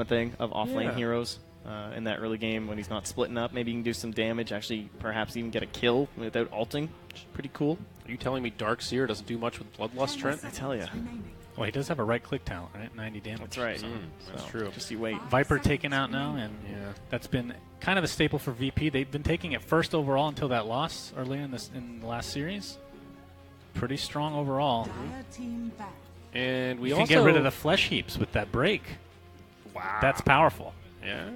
thing of off-lane heroes in that early game when he's not splitting up. Maybe you can do some damage, actually perhaps even get a kill without ulting, which is pretty cool. Are you telling me Darkseer doesn't do much with Bloodlust, Trent? I tell you. Well, he does have a right-click talent, right? 90 damage. That's right. So, that's true. Just you wait. Viper taken out now, and that's been kind of a staple for VP. They've been taking it first overall until that loss early in the last series. Pretty strong overall. And we you also can get rid of the flesh heaps with that break. Wow. That's powerful. Yeah.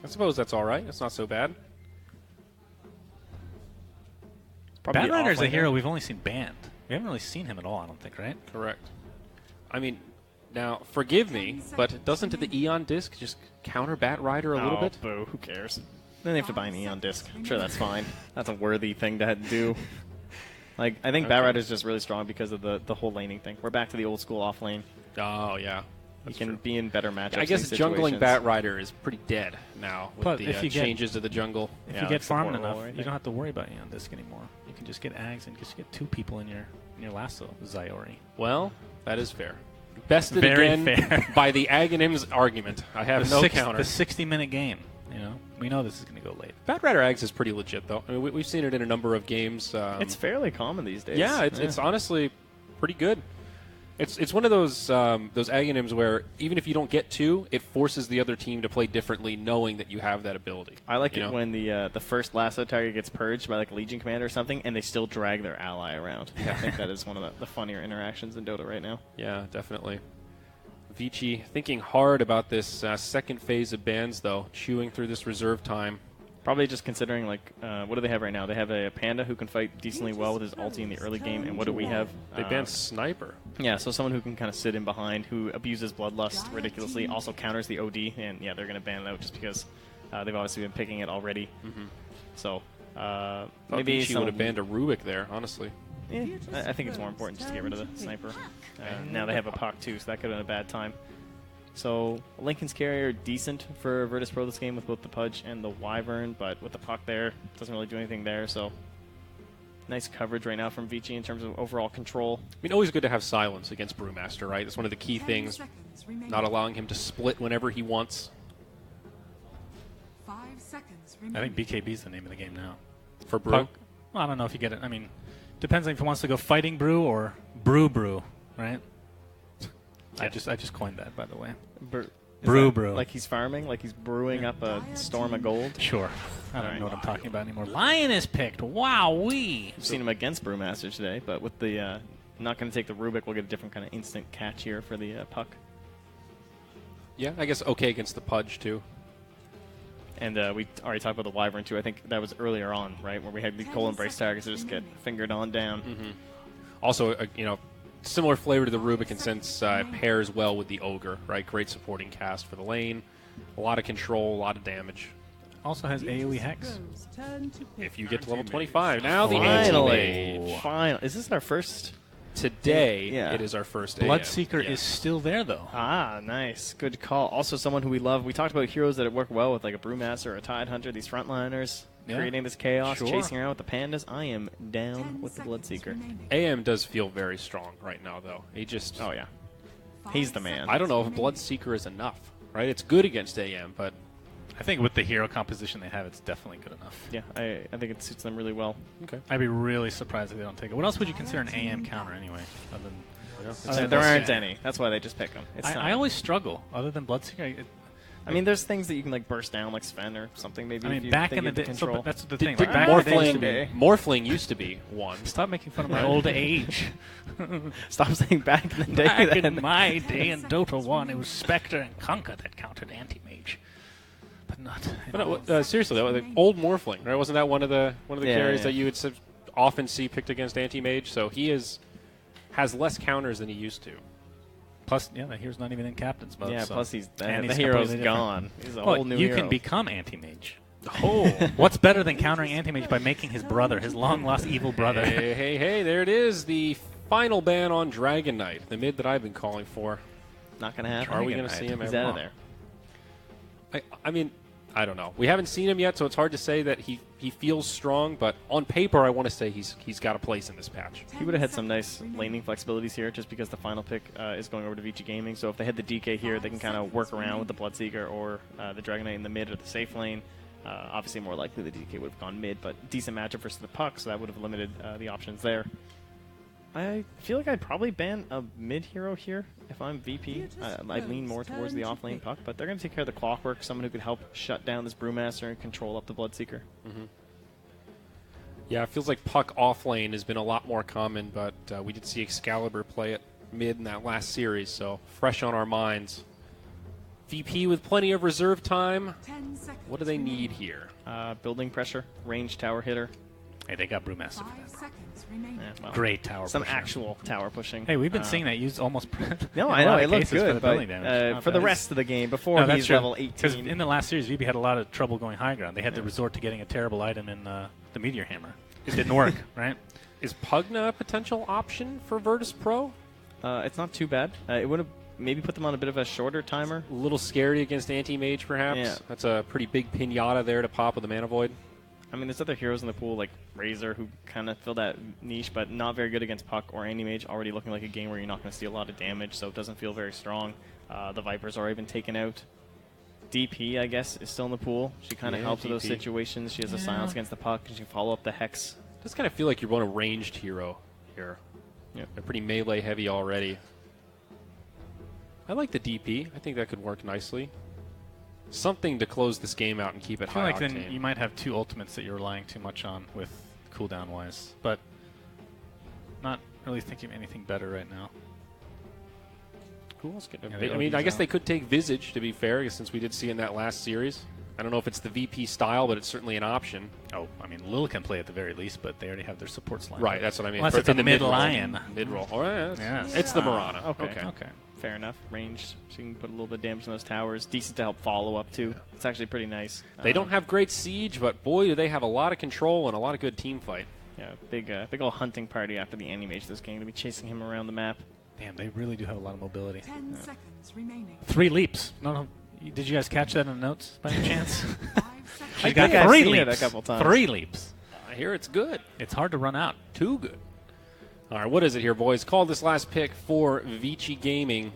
I suppose that's all right. It's not so bad. Batrider's a hero we've only seen banned. We haven't really seen him at all, I don't think, right? Correct. I mean, now, forgive me, but doesn't the Eon disc just counter Batrider a little bit? Boo. Who cares? Then they have to buy an Eon disc. I'm sure that's fine. That's a worthy thing to do. Like, I think Batrider's just really strong because of the whole laning thing. We're back to the old school off lane. Oh, yeah. You can be in better matchups. I guess jungling Batrider is pretty dead now with the changes to the jungle. If you get farmed enough, you don't have to worry about Eon disc anymore. You can just get Ags and just get 2 people in your lasso, Zyori. Well, that is fair. Bested again fair. by the Aghanims argument. I have no counter. The 60-minute game. You know, we know this is going to go late. Batrider Ags is pretty legit, though. I mean, we've seen it in a number of games. It's fairly common these days. Yeah, it's honestly pretty good. It's one of those Aghanims where even if you don't get 2, it forces the other team to play differently, knowing that you have that ability. I like it when the first lasso target gets purged by like a Legion commander or something, and they still drag their ally around. I think that is one of the funnier interactions in Dota right now. Yeah, definitely. Vici thinking hard about this second phase of bans, though, chewing through this reserve time. Probably just considering, like, what do they have right now? They have a Panda who can fight decently well with his ulti in the early game, and what do we have? They banned Sniper. Yeah, so someone who can kind of sit in behind, who abuses Bloodlust ridiculously, also counters the OD, and yeah, they're going to ban it out just because they've obviously been picking it already. So maybe she would have banned a Rubik there, honestly. Yeah, I think it's more important just to get rid of the Sniper. Now they have a Puck too, so that could have been a bad time. So Lincoln's carrier decent for Virtus Pro this game with both the Pudge and the Wyvern, but with the Puck there, doesn't really do anything there. So nice coverage right now from Vici in terms of overall control. I mean, always good to have silence against Brewmaster, right? That's one of the key things, not allowing him to split whenever he wants. 5 seconds I think BKB is the name of the game now. For Brew? Puck, well, I don't know if you get it. I mean, depends on if he wants to go fighting brew or brew, right? Yeah. I just coined that, by the way. Brew. Like he's farming? Like he's brewing up a storm of gold? Sure. I don't know what I'm talking about anymore. Lion is picked. Wowee. We've seen him against Brewmaster today, but with the not going to take the Rubik, we'll get a different kind of instant catch here for the Puck. Yeah, I guess okay against the Pudge, too. And we already talked about the Wyvern, too. I think that was earlier on, right, where we had the Cold Embrace targets that just get fingered on down. Also, similar flavor to the Rubik, and since it pairs well with the Ogre, right? Great supporting cast for the lane. A lot of control, a lot of damage. Also has AoE Hex. If you get to level 25. Now the Finally. Finally. Is this our first? Today, it is our first Bloodseeker is still there, though. Ah, nice. Good call. Also someone who we love. We talked about heroes that work well with like a Brewmaster or a Tidehunter, these frontliners. Creating this chaos, chasing around with the pandas. I am down with the Bloodseeker. AM does feel very strong right now, though. He just... Oh, yeah. He's the man. I don't know if Bloodseeker is enough, right? It's good against AM, but... I think with the hero composition they have, it's definitely good enough. Yeah, I think it suits them really well. Okay. I'd be really surprised if they don't take it. What else would you consider an AM counter, anyway? There aren't any. That's why they just pick them. I always struggle, other than Bloodseeker. I mean, there's things that you can like burst down, like Sven or something. Maybe. I mean, back in the day, that's the thing. Like Morphling used to be one. Stop making fun of my old age. Stop saying back in the day. Back in my day in Dota 1, it was Spectre and Kunkka that countered anti-mage, but not. But no, seriously though, the old Morphling, right? Wasn't that one of the carries that you would often see picked against anti-mage? So he has less counters than he used to. Plus, the hero's not even in captain's mode. Yeah, so. plus the hero's gone. He's a whole new hero. You can become anti-mage. Oh, what's better than countering anti-mage by making his brother, his long-lost evil brother? Hey, there it is. The final ban on Dragon Knight, the mid that I've been calling for. Not going to happen. Are we going to see him? He's out of there. I mean, I don't know. We haven't seen him yet, so it's hard to say that he feels strong. But on paper, I want to say he's got a place in this patch. He would have had some nice laning flexibilities here, just because the final pick is going over to Vici Gaming. So if they had the DK here, they can kind of work around with the Bloodseeker or the Dragon Knight in the mid or the safe lane. Obviously, more likely the DK would have gone mid, but decent matchup versus the puck, so that would have limited the options there. I feel like I'd probably ban a mid hero here if I'm VP. I'd lean more towards the off-lane puck, but they're going to take care of the Clockwork, someone who could help shut down this Brewmaster and control up the Bloodseeker. Mm-hmm. Yeah, it feels like puck off lane has been a lot more common, but we did see Excalibur play it mid in that last series, so fresh on our minds. VP with plenty of reserve time. 10 seconds. What do they need here? Building pressure, range tower hitter. Hey, they got Brewmaster for 5 that. seconds remaining. Well, Great tower some pusher. actual tower pushing. Hey, we've been seeing that used almost. No, in I a know, lot it of looks cases for the good, building but damage. Not for the bad. rest of the game, before that's he's true. level Because 18. in the last series, VB had a lot of trouble going high ground. They had to resort to getting a terrible item in the Meteor Hammer. It didn't work, right? Is Pugna a potential option for Virtus Pro? It's not too bad. It would have maybe put them on a bit of a shorter timer. A little scary against Anti-Mage, perhaps? Yeah. That's a pretty big pinata there to pop with the Mana Void. I mean, there's other heroes in the pool like Razor who kind of fill that niche, but not very good against Puck or Anti-Mage. Already looking like a game where you're not going to see a lot of damage, so it doesn't feel very strong. The Vipers are even taken out. DP, I guess, is still in the pool. She kind of helps with those DP. situations. She has a silence against the Puck, and she can follow up the Hex. Does kind of feel like you want a ranged hero here. Yeah. They're pretty melee heavy already. I like the DP. I think that could work nicely. Something to close this game out and keep it I feel high like octane. then you might have two ultimates that you're relying too much on with cooldown-wise, but not really thinking of anything better right now. Who else could? Yeah, I the mean, I OD's guess out. they could take Visage, to be fair, since we did see in that last series. I don't know if it's the VP style, but it's certainly an option. Oh, I mean, Lil can play at the very least, but they already have their supports lined Right, up. that's what I mean. Unless For- it's a in the mid-roll. mid-lion. Mid-roll. Oh, yeah, Yeah. It's the Marana. Okay. Okay. Fair enough. Range. She can put a little bit of damage on those towers. Decent to help follow up, too. It's actually pretty nice. They don't have great siege, but boy, do they have a lot of control and a lot of good team fight. Yeah, big old hunting party after the Anti-Mage this game to be chasing him around the map. Damn, they really do have a lot of mobility. 10 seconds remaining. 3 leaps. No. Did you guys catch that in the notes by any chance? 5 seconds. She's I got think I've 3 seen it leaps. a couple times. 3 leaps. I hear it's good. It's hard to run out. Too good. All right, what is it here, boys? Call this last pick for Vici Gaming.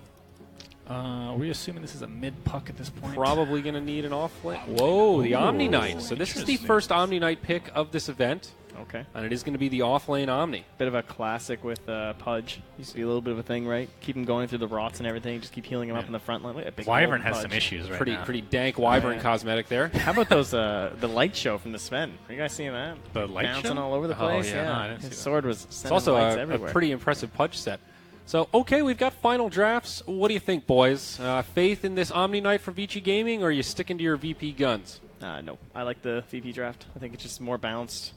Are we assuming this is a mid-puck at this point? Probably going to need an off-lane. Whoa, the Omni Knight. So this is the Interesting. first Omni Knight pick of this event, Okay. and it is going to be the off-lane Omni. Bit of a classic with Pudge. Used to be a little bit of a thing, right? Keep him going through the rots and everything. Just keep healing him up in the front line. Look at big Wyvern old has Pudge. some issues right Pretty now. pretty dank Wyvern yeah. cosmetic there. How about those the light show from the Sven? Are you guys seeing that? The light Bouncing show? all over the Oh, place. yeah. No, I didn't see His that. sword was It's sending also lights a everywhere. pretty impressive Pudge set. So, okay, we've got final drafts. What do you think, boys? Faith in this Omni Knight from Vici Gaming, or are you sticking to your VP guns? No, I like the VP draft. I think it's just more balanced.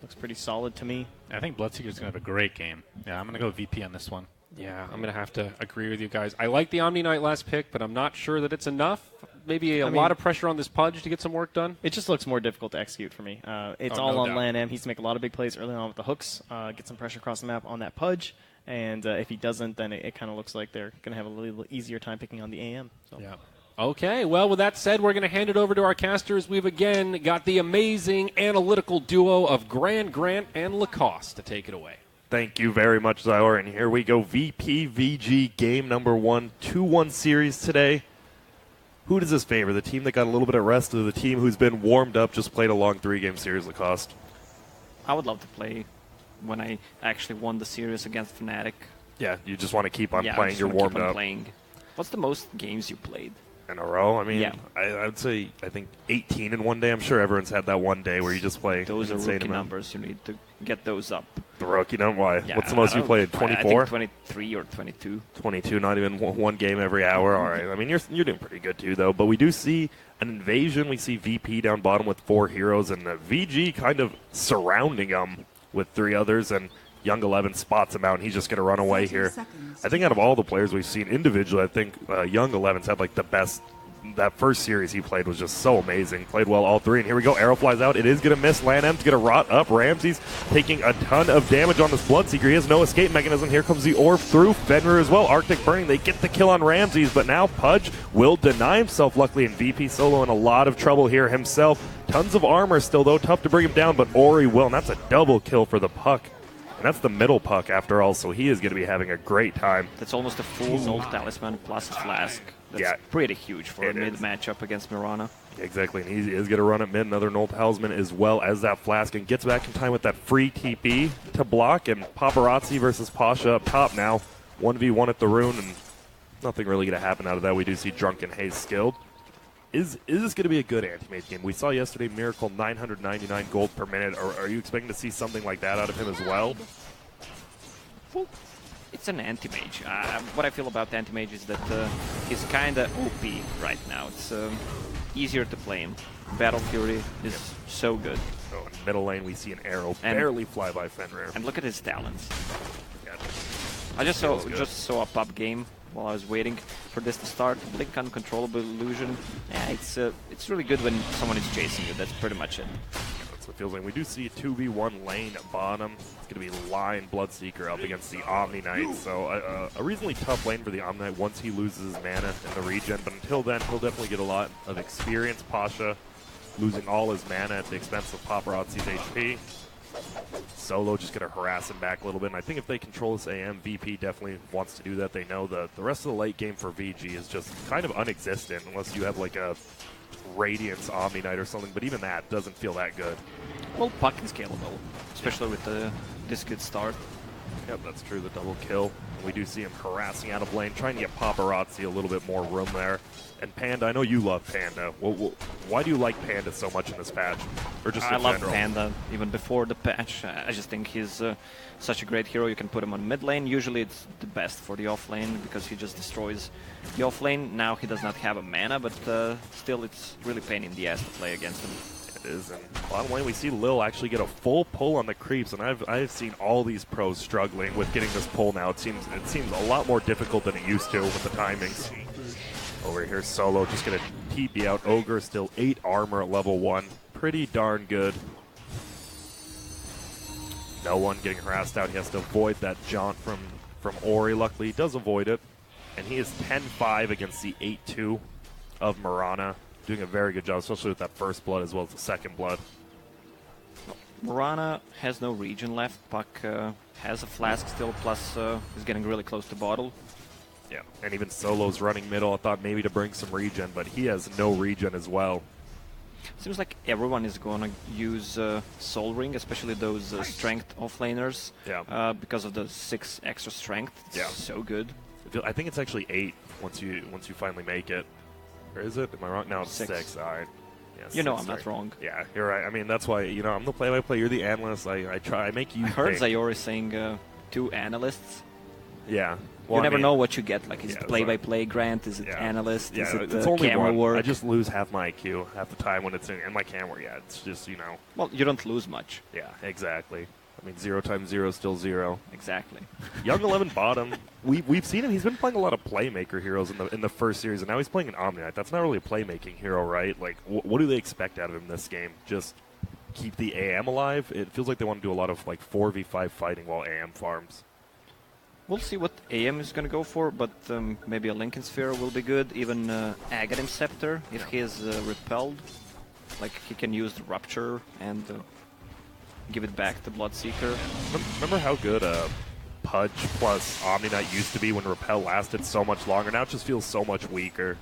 Looks pretty solid to me. I think Bloodseeker's going to have a great game. Yeah, I'm going to go VP on this one. Yeah, I'm going to have to agree with you guys. I like the Omni Knight last pick, but I'm not sure that it's enough. Maybe a lot of pressure on this Pudge to get some work done. It just looks more difficult to execute for me. It's all no on doubt. Lan-Am. He needs to make a lot of big plays early on with the hooks, get some pressure across the map on that Pudge, and if he doesn't, then it kind of looks like they're going to have a little easier time picking on the AM. So. Yeah. Okay, well, with that said, we're going to hand it over to our casters. We've again got the amazing analytical duo of Grand Grant and Lacoste to take it away. Thank you very much, Zyor. And here we go. VPVG game number 1, 2-1 series today. Who does this favor? The team that got a little bit of rest, or the team who's been warmed up, just played a long 3-game series, Lacoste? I would love to play when I actually won the series against Fnatic. Yeah, you just want to keep on Yeah, I playing. just You're wanna keep warmed on up playing. What's the most games you played? in a row. I mean, Yeah. I'd say, I think 18 in one day. I'm sure everyone's had that one day where you just play Those an are insane rookie amount. numbers. You need to get those up. The rookie number? Why? Yeah, What's the most I you don't- played? I 24? think 23 or 22. 22, not even one game every hour. All right. I mean, you're doing pretty good, too, though. But we do see an invasion. We see VP down bottom with 4 heroes, and VG kind of surrounding them with 3 others, and Young 11 spots him out, and he's just going to run away 30 here. seconds. I think out of all the players we've seen individually, I think Young 11's had, like, the best that first series he played was just so amazing. Played well all three, and here we go. Arrow flies out. It is going to miss. LanM's going to rot up. Ramsey's taking a ton of damage on this Bloodseeker. He has no escape mechanism. Here comes the orb through Fenrir as well. Arctic Burning. They get the kill on Ramses, but now Pudge will deny himself. Luckily, and VP Solo in a lot of trouble here himself. Tons of armor still, though. Tough to bring him down, but Ori will, and that's a double kill for the Puck. And that's the middle Puck after all, so he is going to be having a great time. That's almost a full Null Talisman plus a Flask. That's pretty huge for a mid matchup against Mirana. Exactly, and he is going to run at mid, another Null Talisman as well as that Flask, and gets back in time with that free TP to block, and Paparazzi versus Pasha up top now. 1v1 at the Rune, and nothing really going to happen out of that. We do see Drunken Haze skilled. Is this going to be a good anti-mage game? We saw yesterday Miracle 999 gold per minute. Are you expecting to see something like that out of him as well? Well, it's an anti-mage. What I feel about anti-mage is that he's kind of OP right now. It's easier to play him. Battle Fury is so good. So in middle lane we see an arrow barely fly by Fenrir. And look at his talents. Yeah. I just saw a pub game while I was waiting for this to start. Blink Uncontrollable Illusion. Yeah, it's really good when someone is chasing you. That's pretty much it. That's what it feels like. We do see a 2v1 lane bottom. It's going to be Lion Bloodseeker up against the Omni Knight. So a reasonably tough lane for the Omni Knight once he loses his mana in the regen. But until then, he'll definitely get a lot of experience. Pasha losing all his mana at the expense of Paparazzi's HP. Solo just going to harass him back a little bit, and I think if they control this AM, VP definitely wants to do that. They know the rest of the late game for VG is just kind of unexistent unless you have like a Radiance Omni Knight or something, but even that doesn't feel that good. Well, Puck is scalable, especially with this good start. Yep, that's true, the double kill. We do see him harassing out of lane, trying to get Paparazzi a little bit more room there. And Panda, I know you love Panda. Why do you like Panda so much in this patch? Or just I in love general? Panda even before the patch. I just think he's such a great hero. You can put him on mid lane. Usually it's the best for the off lane because he just destroys the off lane. Now he does not have a mana, but still it's really pain in the ass to play against him. It is, and bottom lane we see Lil actually get a full pull on the creeps, and I've seen all these pros struggling with getting this pull now. It seems a lot more difficult than it used to with the timings. Over here, Solo just gonna TP out Ogre, still 8 armor at level 1. Pretty darn good. No one getting harassed out. He has to avoid that jaunt from Ori. Luckily, he does avoid it, and he is 10-5 against the 8-2 of Mirana. Doing a very good job, especially with that first blood as well as the second blood. Mirana has no regen left. Puck has a Flask still, plus is getting really close to bottle. Yeah, and even Solo's running middle. I thought maybe to bring some regen, but he has no regen as well. Seems like everyone is going to use Soul Ring, especially those strength offlaners. Yeah. Because of the 6 extra strength. It's so good. I think it's actually 8 once you finally make it. Or is it? Am I wrong? No, it's 6. All right. Yeah, you know 6, I'm not wrong. Yeah, you're right. I mean, that's why, I'm the play-by-play. You're the analyst. I make you I heard think. Zayori saying 2 analysts. Yeah. Well, you never know what you get. Like, is it play-by-play Grant? Is it analyst? Yeah, is it it's only camera one. work? I just lose half my IQ half the time when it's in my camera. Yeah, it's just, Well, you don't lose much. Yeah, exactly. I mean, 0 times 0 is still 0. Exactly. Young 11 bottom. We've seen him. He's been playing a lot of playmaker heroes in the first series, and now he's playing an Omni Knight. That's not really a playmaking hero, right? Like, what do they expect out of him this game? Just keep the AM alive? It feels like they want to do a lot of like 4v5 fighting while AM farms. We'll see what AM is going to go for, but maybe a Lincoln Sphere will be good. Even Aghanim Scepter, if he is repelled, like he can use the Rupture and give it back to Bloodseeker. Remember how good Pudge plus Omni Knight used to be when Repel lasted so much longer? Now it just feels so much weaker.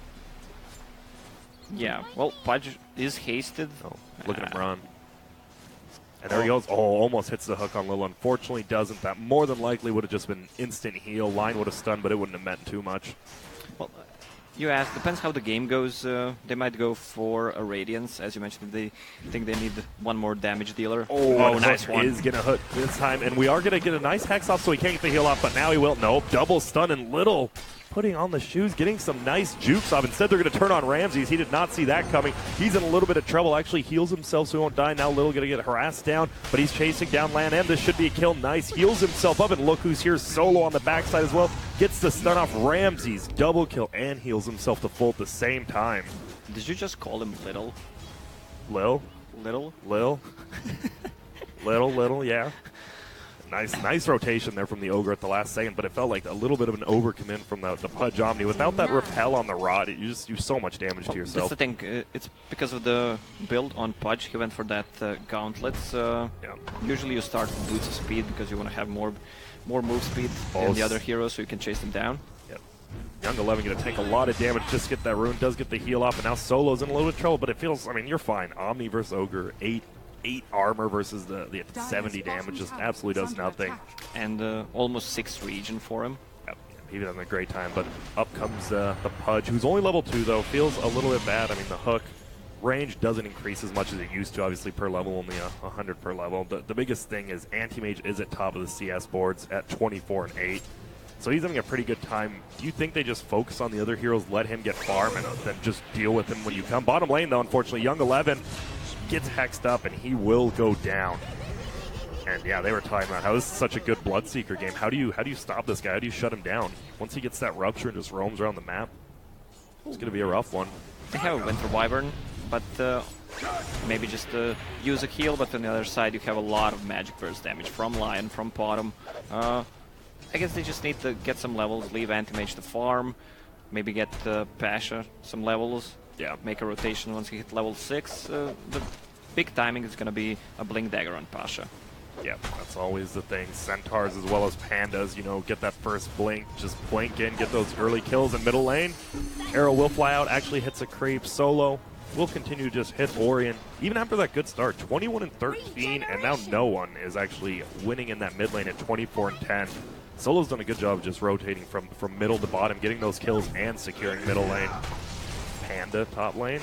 Yeah, well, Pudge is hasted. Oh, look at him run. And there he goes. Oh, almost hits the hook on Lil. Unfortunately, doesn't. That more than likely would have just been instant heal. Line would have stunned, but it wouldn't have meant too much. Well, you asked. Depends how the game goes. They might go for a Radiance, as you mentioned. They think they need one more damage dealer. Oh, nice one. Is going to hook this time, and we are going to get a nice hex off, so he can't get the heal off. But now he will. Nope. Double stun, and Little putting on the shoes, getting some nice jukes off. Instead, they're going to turn on Ramses. He did not see that coming. He's in a little bit of trouble. Actually heals himself so he won't die. Now Little going to get harassed down, but he's chasing down LanM. This should be a kill. Nice. Heals himself up, and look who's here. Solo on the backside as well. Gets the stun off Ramses, double kill, and heals himself to full at the same time. Did you just call him Little? Lil? Little? Lil? Little, yeah. Nice rotation there from the Ogre at the last second, but it felt like a little bit of an overcommit from the Pudge Omni. Without that repel on the rod, you just do so much damage to yourself. That's the thing. It's because of the build on Pudge. He went for that gauntlets. Usually you start with boots of speed because you want to have more move speed than the other heroes, so you can chase them down. Yep. Young 11 going to take a lot of damage, just get that rune, does get the heal off, and now Solo's in a little bit of trouble, but it feels, I mean, you're fine. Omni versus Ogre, 8 armor versus the 70 damage just absolutely does nothing. And almost 6 regen for him. Yep. He's having a great time, but up comes the Pudge, who's only level 2 though. Feels a little bit bad. I mean, the hook range doesn't increase as much as it used to, obviously per level, only 100 per level. The biggest thing is Anti-Mage is at top of the CS boards at 24 and 8. So he's having a pretty good time. Do you think they just focus on the other heroes, let him get farm, and then just deal with him when you come? Bottom lane though, unfortunately, Young 11 gets hexed up and he will go down. And yeah, they were talking about how this is such a good Bloodseeker game. How do you stop this guy? How do you shut him down? Once he gets that rupture and just roams around the map, it's going to be a rough one. They have a Winter Wyvern, but maybe just use a heal, but on the other side you have a lot of magic burst damage from Lion, from Bottom. I guess they just need to get some levels, leave Anti-Mage to farm, maybe get Pasha some levels. Yeah, make a rotation once you hit level 6. The big timing is going to be a Blink Dagger on Pasha. Yeah, that's always the thing. Centaurs as well as Pandas, you know, get that first blink, just blink in, get those early kills in middle lane. Arrow will fly out, actually hits a creep. Solo will continue to just hit Orion. Even after that good start, 21 and 13, and now no one is actually winning in that mid lane at 24 and 10. Solo's done a good job of just rotating from middle to bottom, getting those kills and securing middle lane. Panda top lane.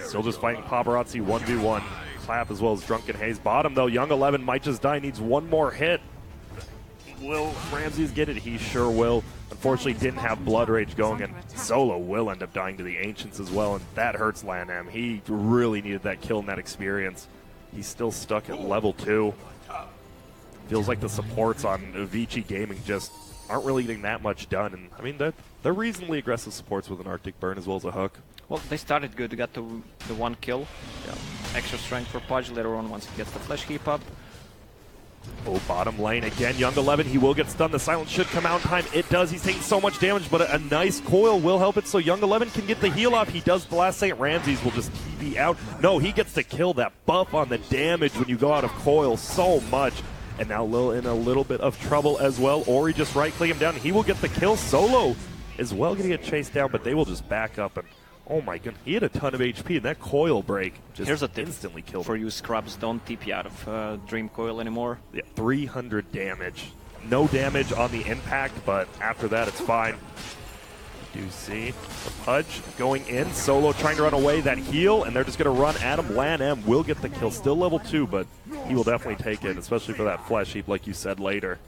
Still just fighting Paparazzi 1v1. Clap as well as Drunken Haze. Bottom though, Young 11 might just die, needs one more hit. Will Ramses get it? He sure will. Unfortunately didn't have Blood Rage going, and Solo will end up dying to the Ancients as well, and that hurts LANM. He really needed that kill and that experience. He's still stuck at level 2. Feels like the supports on Vici Gaming just aren't really getting that much done, and I mean they're reasonably aggressive supports with an Arctic Burn as well as a hook. Well, they started good. They got the one kill. Yeah. Extra strength for Pudge later on once he gets the flesh heap up. Oh, bottom lane again. Young 11, he will get stunned. The silence should come out in time. It does. He's taking so much damage, but a nice coil will help it. So Young 11 can get the heal off. He does the last second. Ramses will just TP out. No, he gets to kill. That buff on the damage when you go out of coil so much. And now Lil in a little bit of trouble as well. Ori just right-click him down. He will get the kill. Solo as well going to get chased down, but they will just back up. And oh my goodness, he had a ton of HP, and that coil break just Here's a tip instantly killed for him. You scrubs, don't TP out of Dream Coil anymore. Yeah, 300 damage. No damage on the impact, but after that it's fine. You do see the Pudge going in. Solo trying to run away, that heal, and they're just going to run at him. LANM will get the kill. Still level 2, but he will definitely take it, especially for that flesh heap like you said later.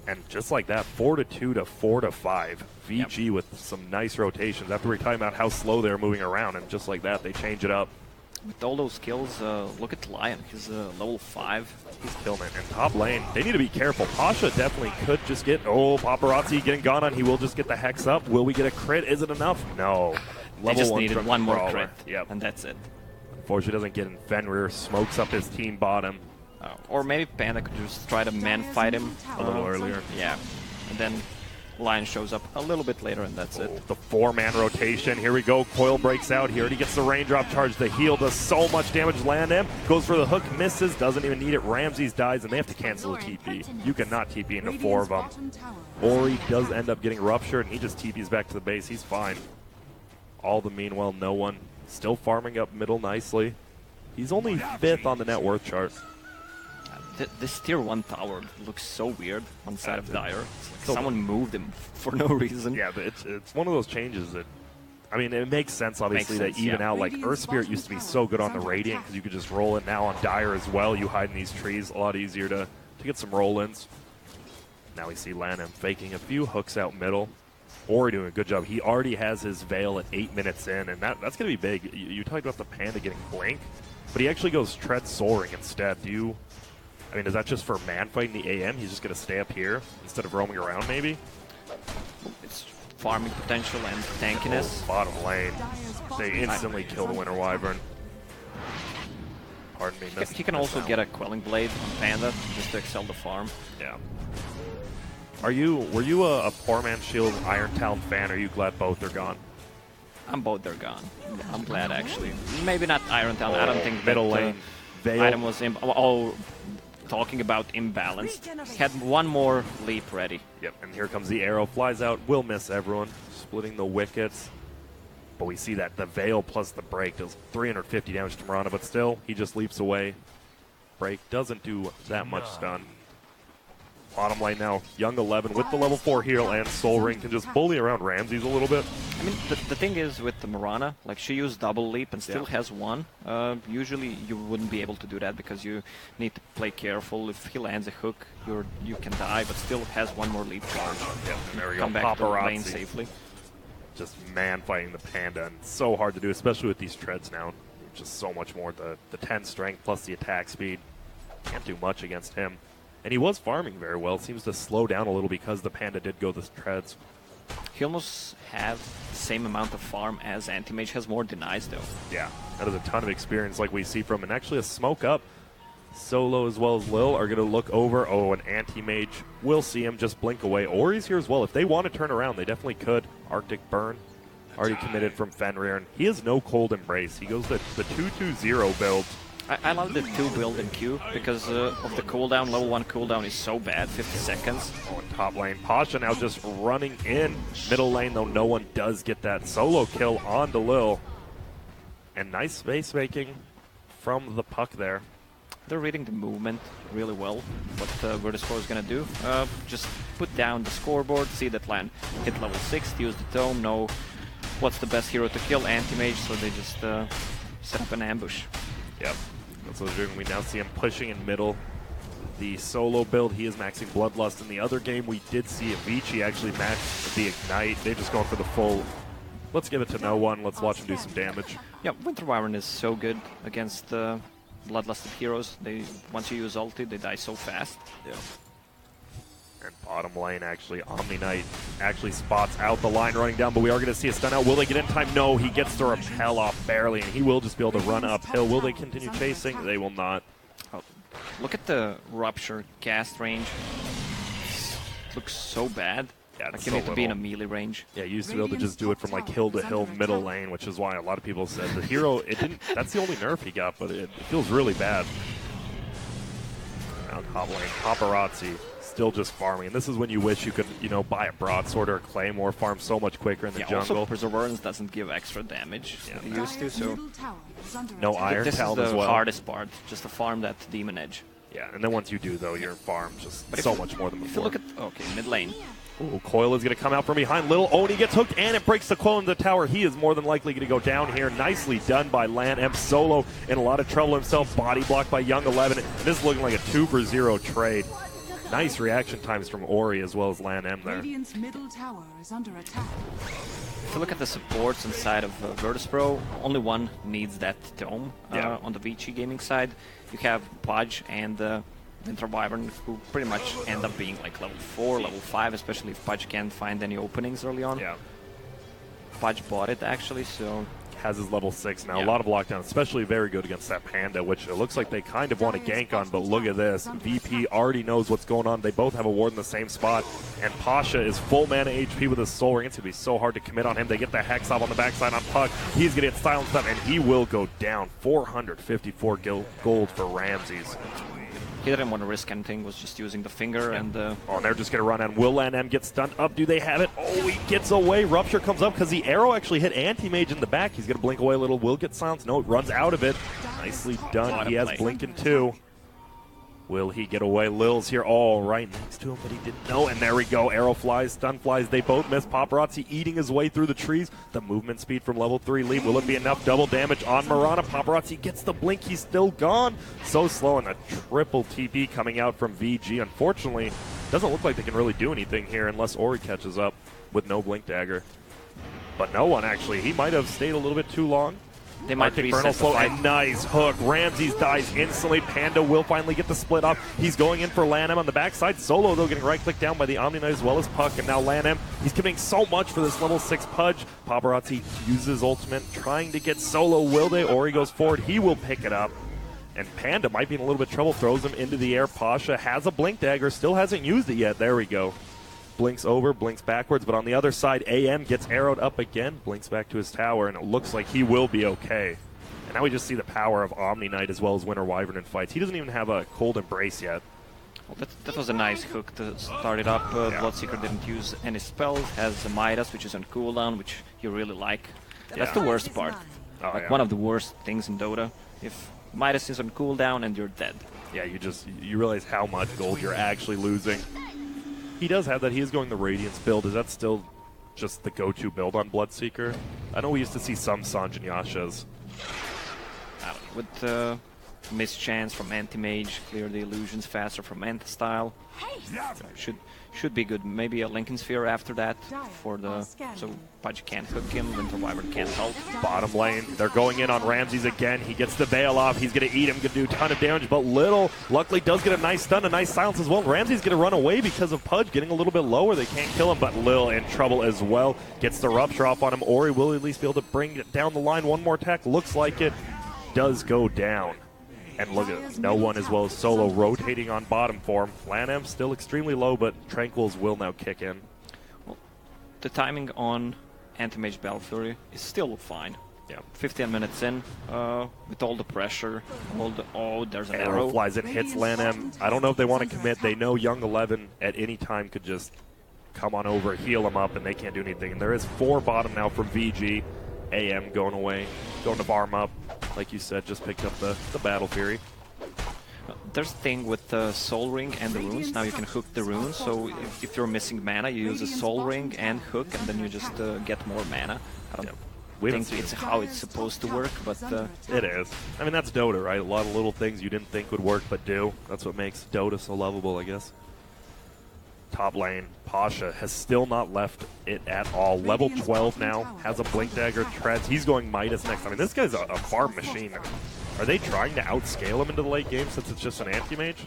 And just like that, 4-2 to 4-5. VG with some nice rotations after we're talking about how slow they're moving around, and just like that, they change it up. With all those kills, look at Lion. He's level 5. He's killing it. And top lane, they need to be careful. Pasha definitely could just get, Paparazzi getting gone on. He will just get the hex up. Will we get a crit? Is it enough? No. They just needed one more brawler. crit, Yep. and that's it. Unfortunately, doesn't get in. Fenrir smokes up his team bottom. Or maybe Panda could just try to man fight him A little earlier. Yeah, and then Lion shows up a little bit later, and that's it. The 4-man rotation. Here we go. Coil breaks out. He already gets the raindrop charge. The heal does so much damage. LANM goes for the hook, misses, doesn't even need it. Ramses dies, and they have to cancel the TP. You cannot TP into 4 of them. Ori does end up getting ruptured, and he just TPs back to the base. He's fine. All the meanwhile, no one. Still farming up middle nicely. He's only 5th on the net worth chart. This tier 1 tower looks so weird on side of Dire. It's like someone moved him for no reason. Yeah, but it's one of those changes that, I mean, it makes sense, obviously, to even out. Like, Earth Spirit used to be so good on the Radiant because you could just roll it. Now on Dire as well, you hide in these trees. A lot easier to get some roll-ins. Now we see LANM faking a few hooks out middle. Ori doing a good job. He already has his Veil at 8 minutes in, and that's going to be big. You talked about the Panda getting Blink, but he actually goes Tread Soaring instead. I mean, is that just for man fighting the AM? He's just going to stay up here instead of roaming around, maybe? It's farming potential and tankiness. Oh, bottom lane. They instantly kill the Winter Wyvern. Pardon me. He can also get a Quelling Blade on Panda just to excel the farm. Yeah. Were you a Poor Man's Shield Iron Talon fan? Or are you glad both are gone? I'm both they're gone. I'm glad actually. Maybe not Iron Talon. I don't think middle that, lane. Veil. item was talking about imbalance. Had one more leap ready. Yep, and here comes the arrow. Flies out. Will miss everyone. Splitting the wickets. But we see that the Veil plus the break does 350 damage to Mirana, but still, he just leaps away. Break doesn't do that much stun. Bottom lane now, Young 11 with the level 4 heal and Soul Ring can just bully around Ramses a little bit. I mean, the thing is with the Mirana, like she used double leap and still has one. Usually you wouldn't be able to do that because you need to play careful. If he lands a hook, you can die, but still has one more leap charge. Yep, and there we Come go. back to the Paparazzi. lane safely. Just man fighting the Panda, and so hard to do, especially with these treads now. Just so much more. The 10 strength plus the attack speed. Can't do much against him. And he was farming very well. Seems to slow down a little because the Panda did go the treads. He almost have the same amount of farm as Anti-Mage, has more denies though. Yeah, that is a ton of experience like we see from, and actually a smoke up. Solo as well as Lil are going to look over. Oh, an Anti-Mage. We'll see him just blink away. Ori's here as well. If they want to turn around, they definitely could. Arctic Burn already committed from Fenrir, and he has no Cold Embrace. He goes the 2-2-0 build. I love the 2 build in Q because of the cooldown. Level 1 cooldown is so bad, 50 seconds. Oh, and top lane. Pasha now just running in. Middle lane, though, no one does get that solo kill onto Lil. And nice space making from the Puck there. They're reading the movement really well, what Virtus.pro is going to do. Just put down the scoreboard, see that land hit level 6, use the tome, know what's the best hero to kill, Anti-Mage, so they just set up an ambush. Yep. That's what they're doing. We now see him pushing in middle. The solo build, he is maxing Bloodlust. In the other game, we did see Vici actually max the Ignite. They're just going for the full, let's give it to no one. Let's watch him do some damage. Yeah, Winter Wyvern is so good against Bloodlusted heroes. Once you use ulti, they die so fast. Yeah. And bottom lane, actually, Omni Knight actually spots out the line running down, but we are going to see a stun out. Will they get in time? No, he gets the repel off barely, and he will just be able to run uphill. Will they continue chasing? They will not. Oh, look at the Rupture cast range. Looks so bad. Yeah, like you need to be in a melee range. Yeah, you used to be able to just do it from like hill to hill, middle lane, which is why a lot of people said the hero, it didn't, that's the only nerf he got, but it feels really bad. Now top lane, Paparazzi still just farming, and this is when you wish you could, you know, buy a broadsword or a claymore, farm so much quicker in the jungle. Also, Perseverance doesn't give extra damage like it used to, so no Iron Talon as well. This is the hardest part, just to farm that Demon Edge. Yeah, and then once you do, though, your farm just so much more than If you before. look at, okay, mid lane. Ooh, Coil is going to come out from behind. Little Oni gets hooked, and it breaks the Coil in the tower. He is more than likely going to go down here. Nicely done by Lan M. Solo in a lot of trouble himself. Body blocked by Young 11. This is looking like a 2-for-0 trade. Nice reaction times from Ori as well as Lan M there. Radiant's middle tower is under attack. If you look at the supports inside of Virtus.pro, only one needs that tome. Yeah. On the Vici gaming side, you have Pudge and Winter Wyvern, who pretty much end up being like level 4, level 5, especially if Pudge can't find any openings early on. Yeah. Pudge bought it actually, so Has his level 6 now. Yeah. A lot of lockdown, especially very good against that Panda, which it looks like they kind of want to gank on, but look at this. VP already knows what's going on. They both have a ward in the same spot, and Pasha is full mana HP with his Soul Ring. It's going to be so hard to commit on him. They get the Hex off on the backside on Puck. He's going to get silenced up, and he will go down. 454 gold for Ramses. he didn't want to risk anything, was just using the finger and Oh, and they're just going to run on. Will Lan M get stunned up? Do they have it? Oh, he gets away. Rupture comes up because the arrow actually hit Anti-Mage in the back. He's going to blink away a little. Will get silenced. No, it runs out of it. Nicely done. He has Blinking too. Will he get away? Lil's here all right next to him, but he didn't know. And there we go. Arrow flies, stun flies. They both miss. Paparazzi eating his way through the trees. The movement speed from level 3 lead. Will it be enough? Double damage on Mirana. Paparazzi gets the blink. He's still gone. So slow, and a triple TP coming out from VG. Unfortunately, doesn't look like they can really do anything here unless Ori catches up with no blink dagger. But no one, actually. He might have stayed a little bit too long. they might Arctic reset Burnal the slow fight. and nice hook. Ramses dies instantly. Panda will finally get the split off. He's going in for Lanham on the backside. Solo, though, getting right-clicked down by the Omni Knight as well as Puck. And now Lanham, he's committing so much for this level 6 Pudge. Paparazzi uses ultimate, trying to get Solo. Will they? Or he goes forward. He will pick it up. And Panda might be in a little bit of trouble. Throws him into the air. Pasha has a Blink Dagger. Still hasn't used it yet. There we go. Blinks over, blinks backwards, but on the other side, AM gets arrowed up again, blinks back to his tower, and it looks like he will be okay. And now we just see the power of Omni Knight as well as Winter Wyvern in fights. He doesn't even have a Cold Embrace yet. Well, that was a nice hook to start it up. Bloodseeker didn't use any spells, has a Midas, which is on cooldown, which you really like. That's the worst part. Oh, Like yeah. one of the worst things in Dota. If Midas is on cooldown and you're dead. Yeah, you realize how much gold you're actually losing. He does have that. He is going the Radiance build. Is that still just the go-to build on Bloodseeker? I know we used to see some Sanj and Yashas. With mischance from Anti-Mage, clear the illusions faster from Anti-Style. Should be good. Maybe a Lincoln Sphere after that for the so Pudge can't hook him, Winter Wyvern can't help. Bottom lane, they're going in on Ramses again. He gets the veil off. He's going to eat him, going to do a ton of damage, but Little luckily does get a nice stun, a nice silence as well. Ramses going to run away because of Pudge getting a little bit lower. They can't kill him, but Lil in trouble as well. Gets the Rupture off on him. Ori will at least be able to bring it down the line. One more attack. Looks like it does go down. And look at it. No one as well as Solo rotating on bottom for him. Lanham still extremely low, but Tranquils will now kick in. Well, the timing on Anti-Mage Battle Fury is still fine. Yeah. 15 minutes in, with all the pressure, there's an Arrow arrow. flies in, hits Lanham. I don't know if they want to commit. They know Young 11 at any time could just come on over, heal him up, and they can't do anything. And there is 4 bottom now from VG. AM going away, going to farm up. Like you said, just picked up the Battle Fury. There's a thing with the Soul Ring and the runes. Now you can hook the runes, so if you're missing mana, you use a Soul Ring and hook, and then you just get more mana. I don't We haven't think seen it's how it's supposed to work, but It is. I mean, that's Dota, right? A lot of little things you didn't think would work, but do. That's what makes Dota so lovable, I guess. Top lane, Pasha has still not left it at all. Level 12 now, has a Blink Dagger, treads. He's going Midas next. I mean, this guy's a farm machine. Are they trying to outscale him into the late game since it's just an anti-mage?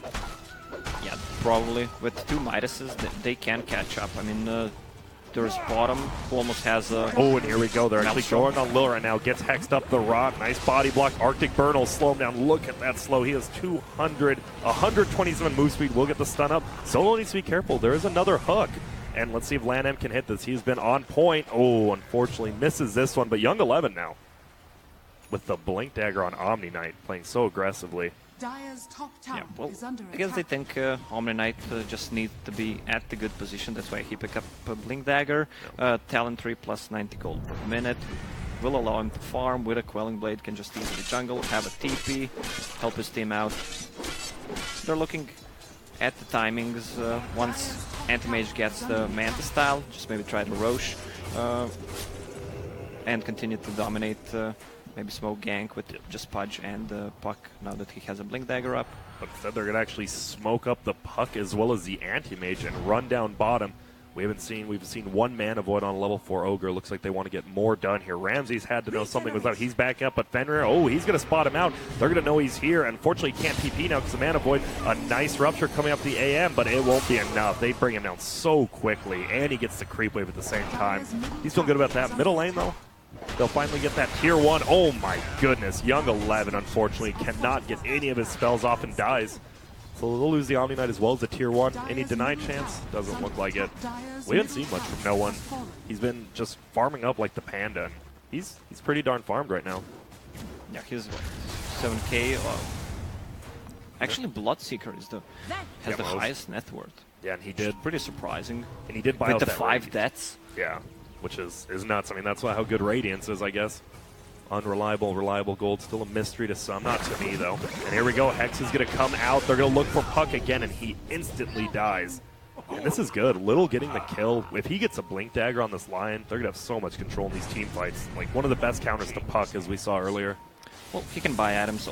yeah, probably with 2 Midases, they can catch up. I mean, there's bottom who almost has a... Oh, and here we go. They're actually Maelstrom. going on Lil right now. Gets hexed up the rock. Nice body block. Arctic Burn will slow him down. Look at that slow. He has 127 move speed. Will get the stun up. Solo needs to be careful. There is another hook. And let's see if Lanham can hit this. He's been on point. Oh, unfortunately misses this one. But Young 11 now with the Blink Dagger on Omni Knight, playing so aggressively. Dire's top tower Yeah, well, is under I guess they attack. think Omni Knight just needs to be at the good position. That's why he picked up a Blink Dagger. Talent 3 plus 90 gold per minute. Will allow him to farm with a Quelling Blade, can just easily jungle, have a TP, help his team out. They're looking at the timings. Once Anti-Mage gets the Manta style, just maybe try the Roche and continue to dominate. Maybe smoke gank with just Pudge and Puck now that he has a Blink Dagger up. But instead they're going to actually smoke up the Puck as well as the Anti-Mage and run down bottom. We've seen 1 Mana Void on level 4 Ogre. Looks like they want to get more done here. Ramses had to know something was up. He's back up, but Fenrir, he's going to spot him out. They're going to know he's here. Unfortunately, he can't TP now because the Mana Void. A nice Rupture coming up the AM, but it won't be enough. They bring him down so quickly, and he gets the Creep Wave at the same time. He's feeling good about that. Middle lane, though. They'll finally get that tier 1. Oh my goodness. Young 11, unfortunately, cannot get any of his spells off and dies. So they'll lose the Omni Knight as well as the tier 1. Any denied chance? Doesn't look like it. We haven't seen much from no one. He's been just farming up like the Panda. And he's pretty darn farmed right now. Yeah, he's 7k. Actually, Bloodseeker has the most. highest net worth. Yeah, and he did. Pretty surprising. And he did buy With out the that 5 Radiance. deaths. Yeah, which is nuts. I mean, that's how good Radiance is, I guess. Unreliable, reliable gold. Still a mystery to some. Not to me, though. And here we go. Hex is going to come out. They're going to look for Puck again, and he instantly dies. And this is good. Little getting the kill. If he gets a Blink Dagger on this Lion, they're going to have so much control in these team fights. Like, one of the best counters to Puck, as we saw earlier. Well, he can buy items.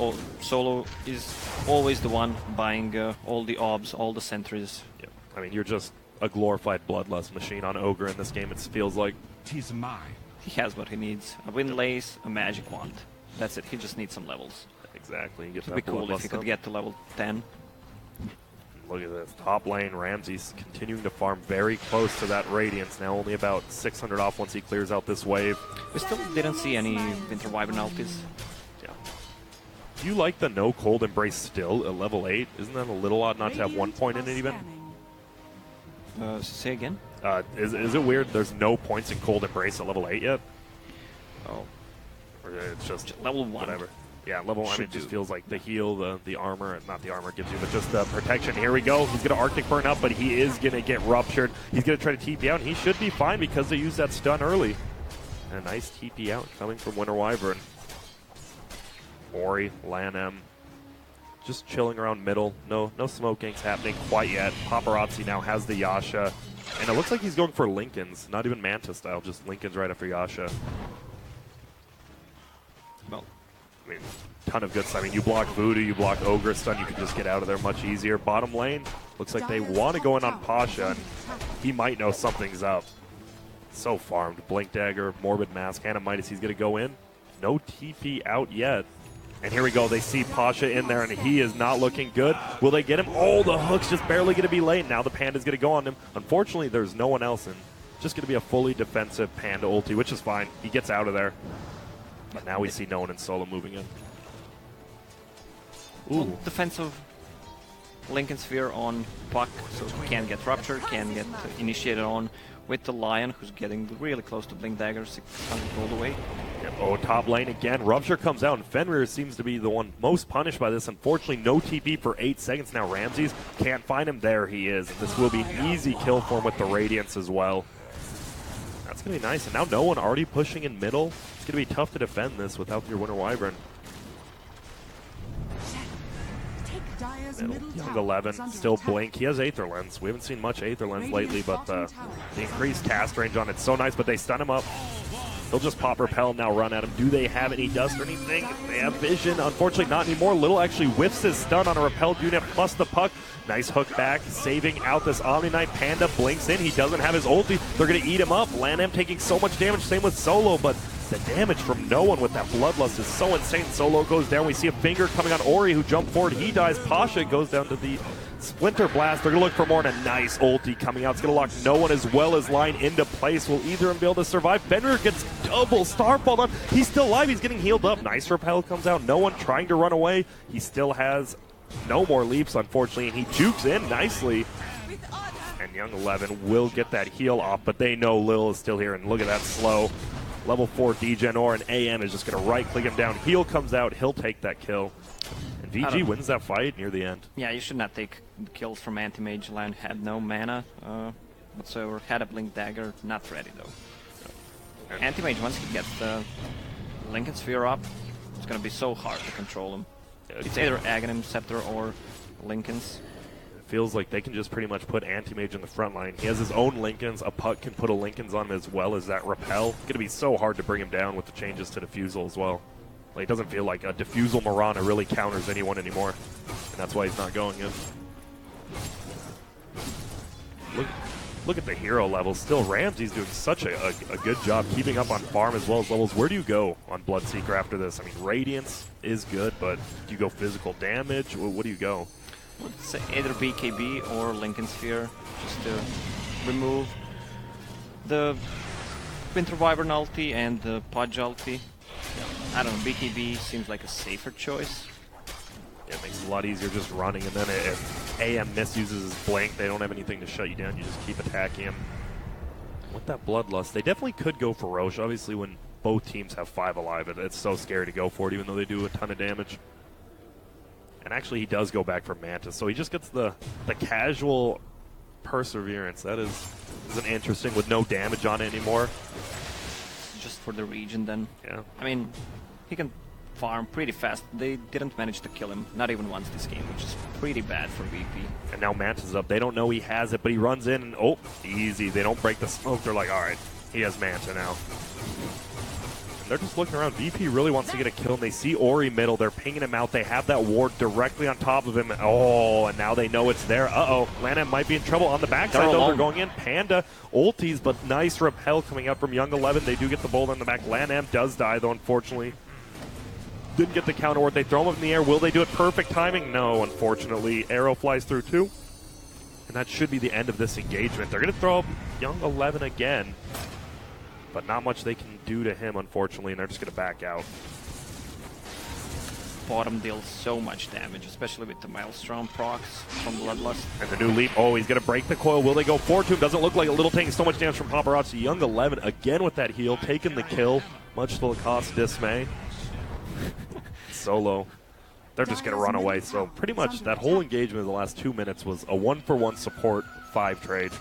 Solo is always the one buying all the obs, all the sentries. Yeah. I mean, you're just a glorified bloodlust machine on Ogre in this game, it feels like. Tis mine. He has what he needs. A Wind Lace, a Magic Wand. That's it. He just needs some levels. Exactly. Get It would be that cool if bloodlust he could up. get to level 10. Look at this. Top lane, Ramsey's continuing to farm very close to that Radiance. Now only about 600 off once he clears out this wave. We still didn't see any Winter Wyvern ultis. Yeah. Do you like the no cold embrace still at level 8? Isn't that a little odd not to have 1 point in it even? Say again? Is it weird there's no points in cold embrace at level 8 yet? Oh, Or it's just level 1. whatever. Yeah, level 1, Should it just do. feels like the heal, the armor, not the armor gives you, but just the protection. Here we go. He's going to Arctic Burn up, but he is going to get ruptured. He's going to try to TP out, and he should be fine because they used that stun early. And a nice TP out coming from Winter Wyvern. Ori, Lanem, just chilling around middle. No smoke ganks happening quite yet. Paparazzi now has the Yasha. And it looks like he's going for Linken's, not even Manta style, just Linken's right after Yasha. Well, I mean, ton of good stuff. I mean, you block Voodoo, you block Ogre stun, you can just get out of there much easier. Bottom lane, looks like they want to go in on Pasha, and he might know something's up. So farmed. Blink Dagger, Morbid Mask, Midas, he's going to go in. No TP out yet. And here we go. They see Pasha in there, and he is not looking good. Will they get him? Oh, the hook's just barely going to be late. Now the Panda's going to go on him. Unfortunately, there's no one else in. Just going to be a fully defensive Panda ulti, which is fine. He gets out of there. But now we see no one in solo moving in. Ooh. Defensive Lincoln Sphere on Puck, so he can get ruptured, can get initiated on with the Lion, who's getting really close to Blink Dagger, 600 gold away. Yep. Oh, top lane again. Rupture comes out, and Fenrir seems to be the one most punished by this. Unfortunately, no TP for 8 seconds. Now Ramses can't find him. There he is. And this will be an easy kill for him with the Radiance as well. That's going to be nice. And now no one already pushing in middle. It's going to be tough to defend this without your Winter Wyvern. Young 11, still Blink. He has Aether Lens. We haven't seen much Aether Lens lately, but the increased cast range on it's so nice, but they stun him up. They'll just pop Repel and now run at him. Do they have any dust or anything? They have Vision. Unfortunately, not anymore. Little actually whiffs his stun on a Repel unit plus the puck. Nice hook back, saving out this Omni Knight. Panda blinks in. He doesn't have his ulti. They're going to eat him up. Lanham taking so much damage. Same with Solo, but the damage from no one with that Bloodlust is so insane. Solo goes down. We see a finger coming on Ori, who jumped forward. He dies. Pasha goes down to the Splinter Blast. They're going to look for more, and a nice ulti coming out. It's going to lock no one as well as Line into place. Will either of them be able to survive? Fenrir gets double Starfall on. He's still alive. He's getting healed up. Nice Repel comes out. No one trying to run away. He still has no more leaps, unfortunately, and he jukes in nicely. And Young 11 will get that heal off, but they know Lil is still here, and look at that slow. Level 4 Degen and AM is just going to right-click him down. Heal comes out. He'll take that kill. And VG wins that fight near the end. Yeah, you should not take kills from Anti-Mage. Lion had no mana whatsoever. Had a Blink Dagger. Not ready, though. Anti-Mage, once he gets the Lincoln Sphere up, it's going to be so hard to control him. It's either Aghanim, Scepter, or Lincoln's. Feels like they can just pretty much put Anti-Mage in the front line. He has his own Lincolns. A Puck can put a Lincolns on him as well as that Repel. It's going to be so hard to bring him down with the changes to Diffusal as well. Like, it doesn't feel like a Diffusal Mirana really counters anyone anymore. And that's why he's not going in. Look at the hero levels. Still, Ramsey's doing such a good job keeping up on farm as well as levels. Where do you go on Bloodseeker after this? I mean, Radiance is good, but do you go physical damage? What do you go? Let's say either BKB or Lincoln Sphere, just to remove the Winter Wyvern ulti and the Pudge ulti. I don't know, BKB seems like a safer choice. Yeah, it makes it a lot easier just running, and then if AM misuses his blink, they don't have anything to shut you down. You just keep attacking him. With that Bloodlust, they definitely could go for Roche. Obviously, when both teams have 5 alive, it's so scary to go for it, even though they do a ton of damage. And actually, he does go back for Mantis, so he just gets the casual Perseverance. That is an interesting, with no damage on it anymore. Just for the region, then. Yeah. I mean, he can farm pretty fast. They didn't manage to kill him, not even once this game, which is pretty bad for VP. And now Mantis is up. They don't know he has it, but he runs in, and oh, easy. They don't break the smoke. They're like, all right, he has Manta now. They're just looking around. VP really wants to get a kill, and they see Ori middle. They're pinging him out. They have that ward directly on top of him. Oh, and now they know it's there. Uh-oh. Lanham might be in trouble on the backside, though. They're going in. Panda ultis, but nice Repel coming out from Young 11. They do get the bolt on the back. Lanham does die, though, unfortunately. Didn't get the counter ward. They throw him up in the air. Will they do it? Perfect timing? No, unfortunately. Arrow flies through too. And that should be the end of this engagement. They're going to throw up Young 11 again. But not much they can do to him, unfortunately, and they're just going to back out. Bottom deals so much damage, especially with the Maelstrom procs from Bloodlust. And the new leap. Oh, he's going to break the coil. Will they go for it to him? Doesn't look like a little taking so much damage from Paparazzi. Young 11 again with that heal, taking the kill, much to Lacoste's dismay. Solo. They're just going to run away. So pretty much that whole engagement in the last 2 minutes was a 1-for-1 support 5 trade.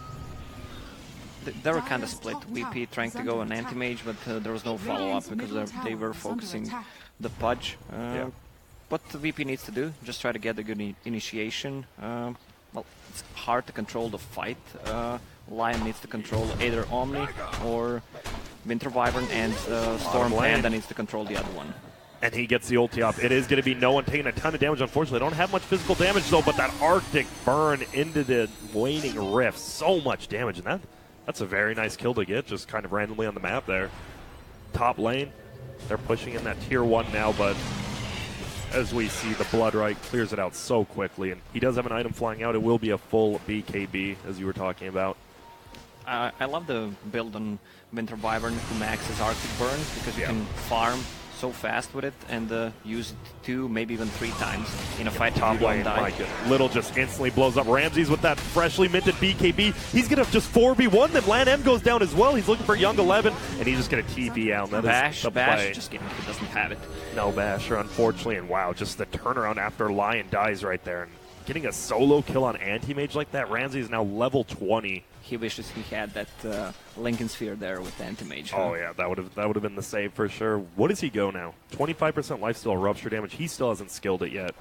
They were kind of split. VP trying to go on anti-mage, but there was no follow-up because they were focusing the Pudge. What the VP needs to do, just try to get a good initiation. Well, it's hard to control the fight. Lion needs to control either Omni or Winter Wyvern, and Storm Panda needs to control the other one. And he gets the ulti off. It is going to be no one taking a ton of damage. Unfortunately, they don't have much physical damage, though, but that Arctic burn into the waning rift, so much damage. And that's a very nice kill to get, just kind of randomly on the map there. Top lane, they're pushing in that tier 1 now, but as we see, the Bloodright clears it out so quickly. And he does have an item flying out. It will be a full BKB, as you were talking about. I love the build on Winter Wyvern who maxes Arctic Burn, because you can farm so fast with it and use it 2, maybe even 3 times in a fight. Top lane, Little just instantly blows up. Ramses with that freshly minted BKB. He's going to just 4v1 them. Lan M goes down as well. He's looking for Young 11, and he's just going to TP out. That is the play. Just kidding, he doesn't have it. No Basher, unfortunately, and wow, just the turnaround after Lion dies right there. And getting a solo kill on anti-mage like that, Ramsey is now level 20. He wishes he had that Lincoln Sphere there with anti-mage. Oh yeah, that would have been the save for sure. What does he go now? 25% lifesteal, rupture damage. He still hasn't skilled it yet.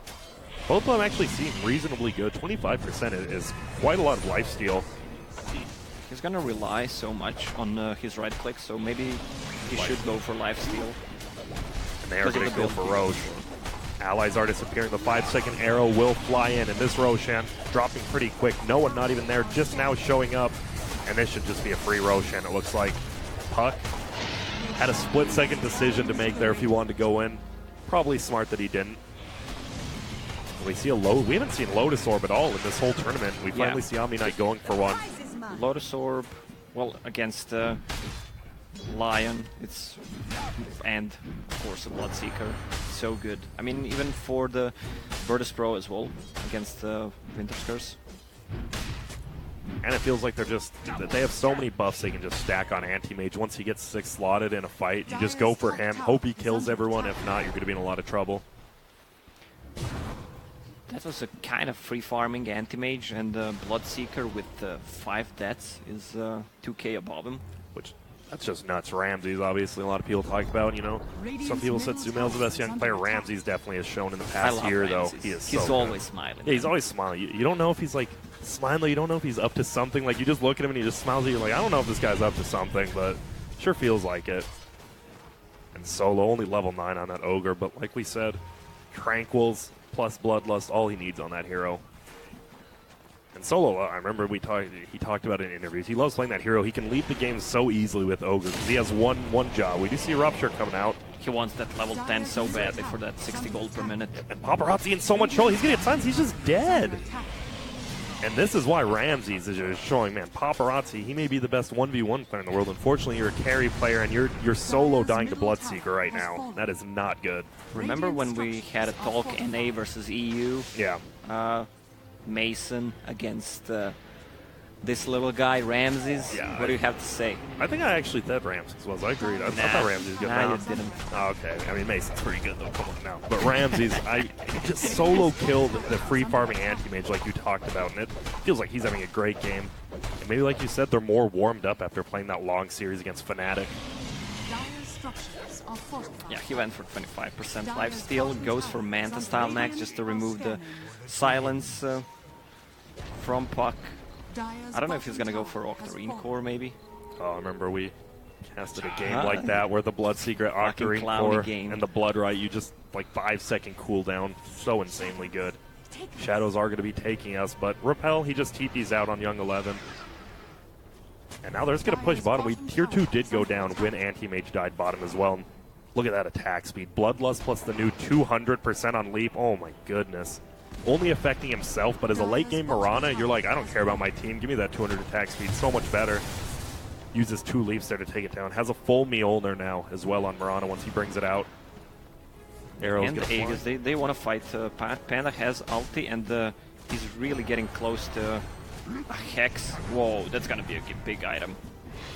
Both of them actually seem reasonably good. 25% is quite a lot of lifesteal. He's gonna rely so much on his right click, so maybe he should go for lifesteal. And they are going to go for Roche. Allies are disappearing. The 5-second arrow will fly in, and this Roshan dropping pretty quick. No one not even there, just now showing up. And this should just be a free Roshan, it looks like. Puck had a split-second decision to make there if he wanted to go in. Probably smart that he didn't. We see we haven't seen Lotus Orb at all in this whole tournament. We finally see Omni Knight going for one. Lotus Orb, well, against Lion, and of course a Bloodseeker, so good. I mean, even for the Virtus Pro as well, against Winter's Curse. And it feels like they have so many buffs they can just stack on Anti-Mage. Once he gets 6 slotted in a fight, you just go for him, hope he kills everyone. If not, you're going to be in a lot of trouble. That was a kind of free farming Anti-Mage, and Bloodseeker with 5 deaths is 2k above him. Which, that's just nuts. Ramses, obviously, a lot of people talk about, you know. Some people said Sumail's the best young player. Ramses definitely has shown in the past year, though. He's always smiling. Yeah, he's always smiling. You don't know if he's, like, smiling. You don't know if he's up to something. Like, you just look at him and he just smiles at you. Like, I don't know if this guy's up to something, but sure feels like it. And Solo, only level 9 on that Ogre. But like we said, Tranquils plus Bloodlust, all he needs on that hero. And Solo, I remember he talked about it in interviews. He loves playing that hero. He can lead the game so easily with Ogre because he has one job. We do see Rupture coming out. He wants that level 10 so badly for that 60 gold per minute. And Paparazzi in so much trouble. He's going to get silence. He's just dead. And this is why Ramses is just showing, man, Paparazzi, he may be the best 1v1 player in the world. Unfortunately, you're a carry player, and you're solo dying to Bloodseeker right now. That is not good. Remember when we had a talk NA versus EU? Yeah. Mason against this little guy, Ramses. Yeah, what do you have to say? I think I actually said Ramses was. I agreed. I thought Ramses was good. You didn't. Oh, okay. I mean, Mason's pretty good, though. Come on now. But Ramses, he just solo killed the free farming anti-mage like you talked about, and it feels like he's having a great game. And maybe, like you said, they're more warmed up after playing that long series against Fnatic. Yeah, he went for 25% lifesteal, goes for Manta style next just to remove the silence from Puck. I don't know if he's gonna go for Octarine Core, maybe. Oh, I remember we casted a game like that where the Bloodseeker Octarine Core and the Bloodright, you just like 5-second cooldown, so insanely good. Shadows are going to be taking us, but Repel, he just TP's out on Young 11. And now they're just going to push bottom. Tier 2 did go down when Anti-Mage died bottom as well. Look at that attack speed. Bloodlust plus the new 200% on Leap. Oh my goodness. Only affecting himself, but as a late game Mirana, you're like, I don't care about my team. Give me that 200 attack speed. So much better. Uses 2 Leaps there to take it down. Has a full Mjolnir now as well on Mirana once he brings it out. Arrows And gonna Aegis, fly. they want to fight Panda has ulti, and he's really getting close to a Hex. Whoa, that's going to be a big item.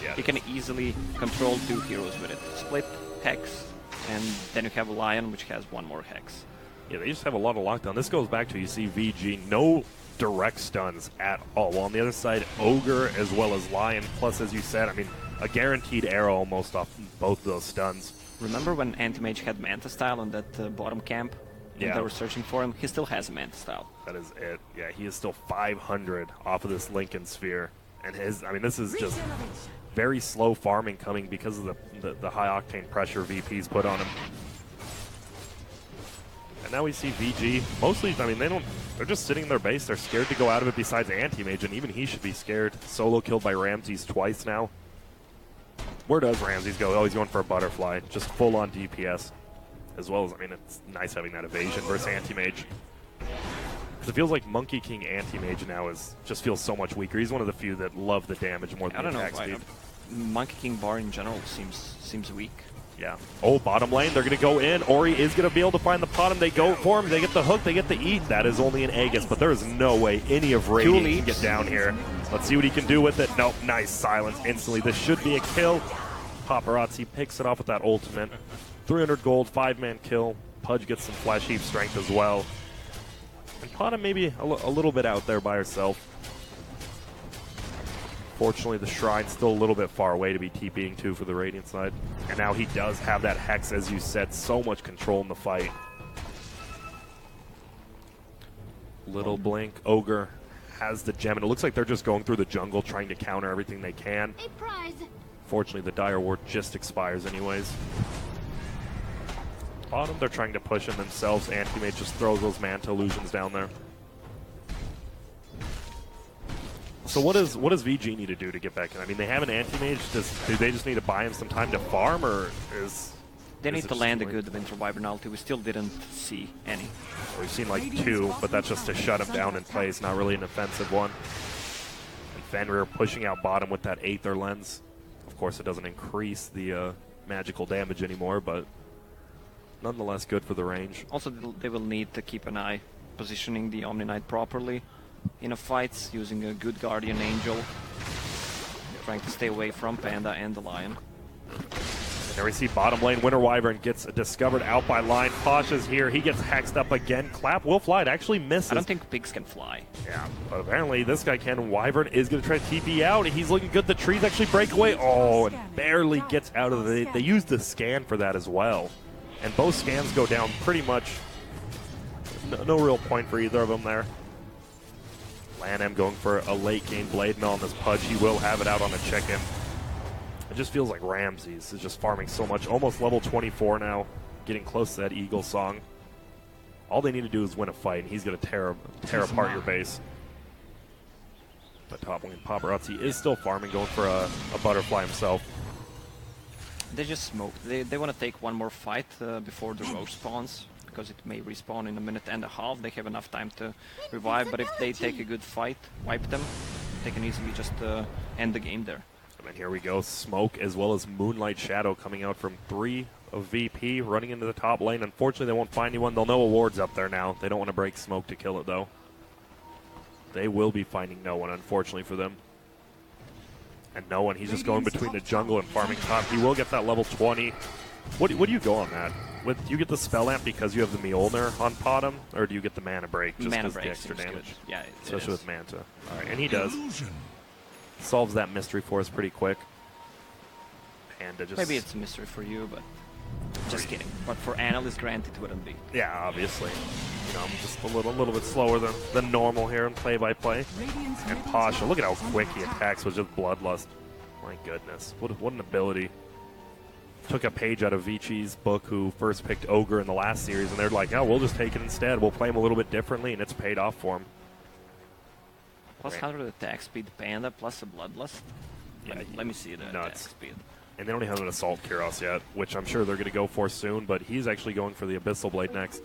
Yeah, He can easily control 2 heroes with it. Split, Hex, and then you have a Lion, which has 1 more Hex. Yeah, they just have a lot of lockdown. This goes back to, you see VG, no direct stuns at all. While on the other side, Ogre as well as Lion, plus, as you said, I mean, a guaranteed arrow almost off both of those stuns. Remember when Anti-Mage had Manta Style on that bottom camp? Yeah. They were searching for him. He still has a Manta Style. That is it. Yeah, he is still 500 off of this Lincoln Sphere. And this is just very slow farming coming because of the high octane pressure VP's put on him. And now we see VG. Mostly, I mean, they're just sitting in their base. They're scared to go out of it besides Anti-Mage, and even he should be scared. Solo killed by Ramses twice now. Where does Ramses go? Oh, he's going for a butterfly. Just full on DPS. As well as, I mean, it's nice having that evasion versus Anti-Mage. Because it feels like Monkey King Anti-Mage now just feels so much weaker. He's one of the few that love the damage more than I the don't know attack why. speed. Monkey King Bar in general seems weak. Yeah. Oh, bottom lane. They're going to go in. Ori is going to be able to find the bottom. They go for him. They get the hook. They get the eat. That is only an Aegis, but there is no way any of Radiant can get down here. Let's see what he can do with it. Nope. Nice silence instantly. This should be a kill. Paparazzi picks it off with that ultimate. 300 gold, 5-man kill. Pudge gets some flash heap strength as well. And Pata maybe a little bit out there by herself. Fortunately, the Shrine's still a little bit far away to be TPing to for the Radiant side. And now he does have that Hex, as you said, so much control in the fight. Little blink. Ogre has the gem, and it looks like they're just going through the jungle trying to counter everything they can. A prize. Fortunately, the Dire Ward just expires anyways. Bottom, they're trying to push him themselves. Anti-Mage just throws those Manta illusions down there. So what does VG need to do to get back in? I mean, they have an Anti-Mage. Do they just need to buy him some time to farm, or is... They need it to just land a like- good Winter Wyvern ulti. We still didn't see any. We've seen like 2, but that's just to shut him down in place, not really an offensive one. And Fenrir pushing out bottom with that Aether Lens. Of course, it doesn't increase the magical damage anymore, but nonetheless good for the range. Also, they will need to keep an eye positioning the Omni Knight properly in a fight, using a good Guardian Angel, trying to stay away from Panda and the Lion. And there we see bottom lane. Winter Wyvern gets discovered out by line. Pasha's here. He gets hexed up again. Clap will fly. It actually misses. I don't think pigs can fly. Yeah, but apparently this guy can. Wyvern is going to try to TP out. He's looking good. The trees actually break away. Oh, and barely gets out of the... They used the scan for that as well. And both scans go down pretty much. No real point for either of them there. Lanham going for a late game Blade Mail on this Pudge. He will have it out on a check-in. It just feels like Ramses is just farming so much. Almost level 24 now. Getting close to that Eagle song. All they need to do is win a fight, and he's going to tear apart your base. But top lane Paparazzi is still farming, going for a butterfly himself. They just smoked. They want to take one more fight before the Rogue spawns, because it may respawn in a minute and a half. They have enough time to revive, but if they take a good fight, wipe them, they can easily just end the game there. And then here we go, Smoke as well as Moonlight Shadow coming out from 3 of VP, running into the top lane. Unfortunately, they won't find anyone. They'll know a ward's up there now. They don't want to break Smoke to kill it, though. They will be finding no one, unfortunately for them. And no one. He's just going between the jungle and farming top. He will get that level 20. What do you go on that? Do you get the Spell Amp because you have the Mjolnir on bottom, or do you get the Mana Break just Mana because break the extra seems damage? good. Yeah, Especially with Manta. All right, and he does. Solves that mystery for us pretty quick. Panda just... Maybe it's a mystery for you, but just kidding. But for Analyst Grant, it wouldn't be. Yeah, obviously. You know, I'm just a little bit slower than normal here in play-by-play. And Pasha, look at how quick he attacks with just Bloodlust. My goodness, what an ability. Took a page out of Vici's book, who first picked Ogre in the last series, and they're like, oh, we'll just take it instead. We'll play him a little bit differently, and it's paid off for him. Plus 100 attack speed Panda, plus a Bloodlust. Yeah, Let me see the attack nuts. speed. And they don't even have an Assault Kyros yet, which I'm sure they're going to go for soon, but he's actually going for the Abyssal Blade next.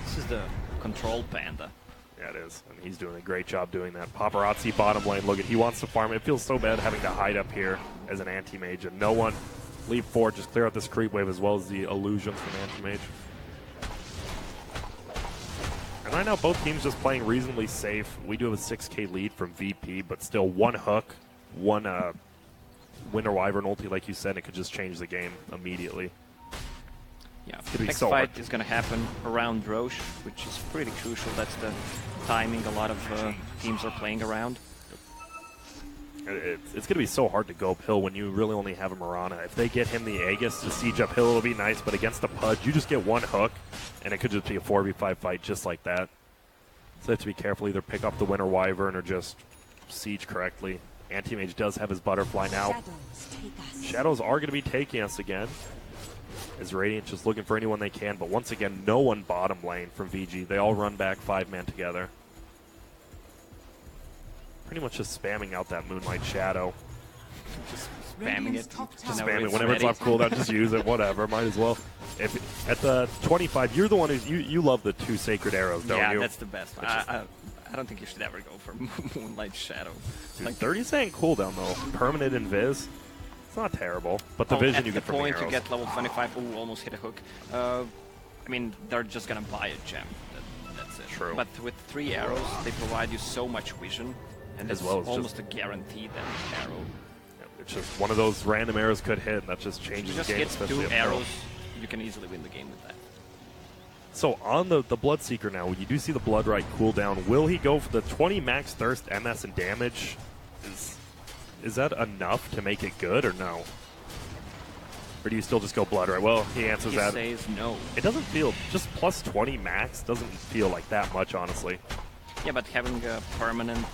This is the Control Panda. Yeah, it is. And he's doing a great job doing that. Paparazzi bottom lane. Look at, he wants to farm. It feels so bad having to hide up here as an anti-mage, and no one leap forward, just clear out this creep wave as well as the illusions from anti-mage. And right now, both teams just playing reasonably safe. We do have a 6K lead from VP, but still one hook, one Winter Wyvern ulti, like you said, it could just change the game immediately. Yeah, be next so fight hard. is going to happen around Roche, which is pretty crucial. That's the timing a lot of teams are playing around. It's going to be so hard to go uphill when you really only have a Mirana. If they get him the Aegis to siege uphill, it'll be nice, but against the Pudge, you just get one hook, and it could just be a 4v5 fight just like that. So they have to be careful, either pick up the Winter Wyvern or just siege correctly. Anti-Mage does have his Butterfly now. Shadows are going to be taking us again, as Radiant just looking for anyone they can, but once again, no one bottom lane from VG. They all run back 5-man together. Pretty much just spamming out that Moonlight Shadow. Just spamming it. Just spam it whenever it's off cooldown. Just use it. Whatever. Might as well. If at the 25, you're the one who's you love the 2 Sacred Arrows, don't you? Yeah, that's the best. I don't think you should ever go for Moonlight Shadow. Dude, Like 30 second cooldown though. Permanent Invis. It's not terrible, but the vision you get from the at the point arrows. you get level 25, ooh, almost hit a hook. I mean, they're just gonna buy a gem. That's it. True. But with 3 arrows, they provide you so much vision, and As it's well as almost a guarantee that arrow. It's just one of those random arrows could hit, and that just You changes just the game, hit especially 2 uphill. arrows, you can easily win the game with that. So on the Bloodseeker now, you do see the Blood Right cooldown. Will he go for the 20 max thirst, MS, and damage? Is that enough to make it good, or no? Or do you still just go Blood Right? Well, he answers He that. says no. It doesn't feel, just plus 20 max doesn't feel like that much, honestly. Yeah, but having a permanent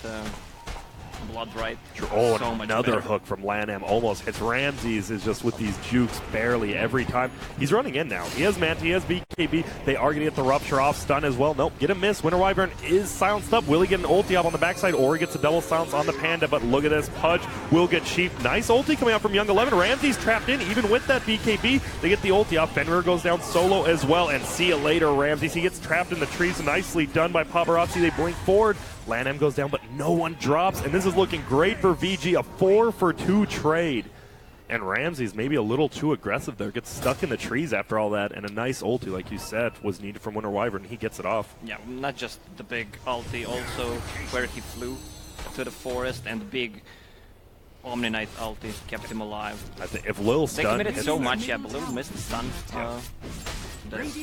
Blood Right, Oh, so and much another better. hook from Lanham almost hits. Ramses is just with these jukes barely every time. He's running in now. He has Manta, he has BKB. They are going to get the Rupture off, stun as well. Nope, get a miss. Winter Wyvern is silenced up. Will he get an ulti up on the backside, or he gets a double silence on the Panda? But look at this. Pudge will get cheap. Nice ulti coming out from Young 11. Ramses trapped in, even with that BKB. They get the ulti off. Fenrir goes down solo as well, and see you later, Ramses. He gets trapped in the trees. Nicely done by Paparazzi. They blink forward. Lanham goes down, but no one drops, and this is looking great for VG. A 4-for-2 trade. And Ramses maybe a little too aggressive there. Gets stuck in the trees after all that, and a nice ulti, like you said, was needed from Winter Wyvern. He gets it off. Yeah, not just the big ulti, also where he flew to the forest, and the big Omni Knight ulti kept him alive. I think if Lil They stun committed hits so that- much, yeah, but Lil missed the stun. That's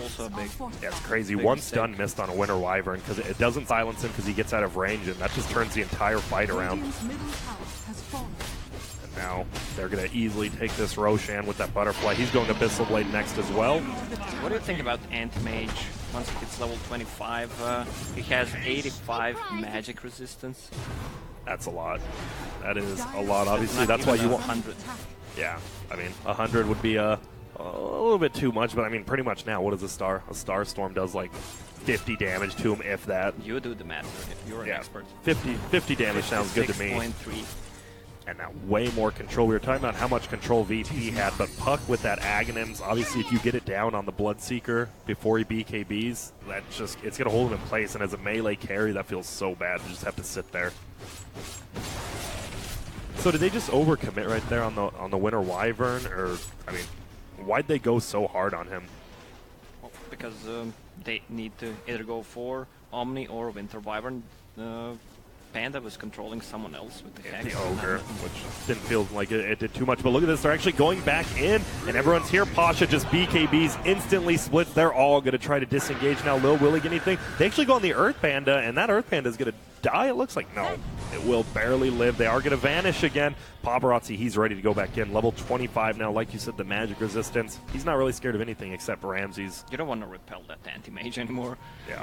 also a big... Yeah, it's crazy. Big One mistake. stun missed on a Winter Wyvern because it doesn't silence him because he gets out of range, and that just turns the entire fight around. And now they're going to easily take this Roshan with that Butterfly. He's going to Abyssal Blade next as well. What do you think about Anti-Mage? Once he hits level 25, he has 85 magic resistance. That's a lot. That is a lot. Obviously, that's why you want... 100. Yeah, I mean, 100 would be a little bit too much, but I mean, pretty much now, what does a Star? A Star Storm does like 50 damage to him, if that. You do the math. You're an Yeah, expert. 50 damage sounds good to me. 6.3. And now way more control. We were talking about how much control VP had, but Puck with that Aghanims, obviously if you get it down on the Bloodseeker before he BKBs, it's going to hold him in place, and as a melee carry, that feels so bad to just have to sit there. So did they just overcommit right there on the Winter Wyvern, or, I mean, why'd they go so hard on him? Well, because they need to either go for Omni or Winter Wyvern. Panda was controlling someone else with the Hex. The Ogre, which didn't feel like it did too much. But look at this, they're actually going back in, and everyone's here. Pasha just BKBs, instantly splits. They're all going to try to disengage now. Lil, will he get anything? They actually go on the Earth Panda, and that Earth Panda is going to die, it looks like. No, it will barely live. They are going to vanish again. Paparazzi, he's ready to go back in. Level 25 now, like you said, the magic resistance. He's not really scared of anything except Ramses. You don't want to repel that anti-mage anymore. Yeah.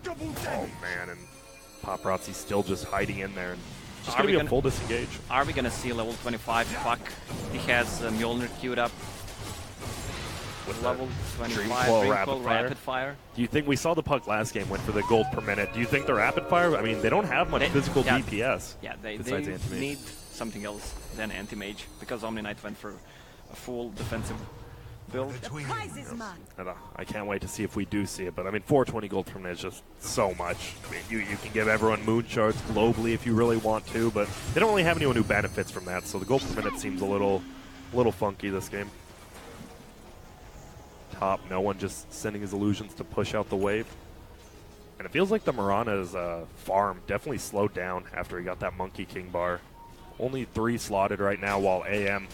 Oh, man, and Paparazzi still just hiding in there. And just Are going to we be a gonna- full disengage. Are we gonna see level 25 Puck? He has Mjolnir queued up. with level the 25 Dreamcoil rapid fire. Do you think we saw the puck last game went for the gold per minute? Do you think the rapid fire? I mean, they don't have much physical DPS. Yeah, they besides Anti-Mage. need something else than Anti-Mage because Omni Knight went for a full defensive build. I can't wait to see if we do see it, but I mean, 420 gold per minute is just so much. I mean, you can give everyone moon shards globally if you really want to, but they don't really have anyone who benefits from that, so the gold per minute seems a little funky this game. Top, no one just sending his illusions to push out the wave. And it feels like the Mirana's farm definitely slowed down after he got that Monkey King bar. Only 3 slotted right now, while AM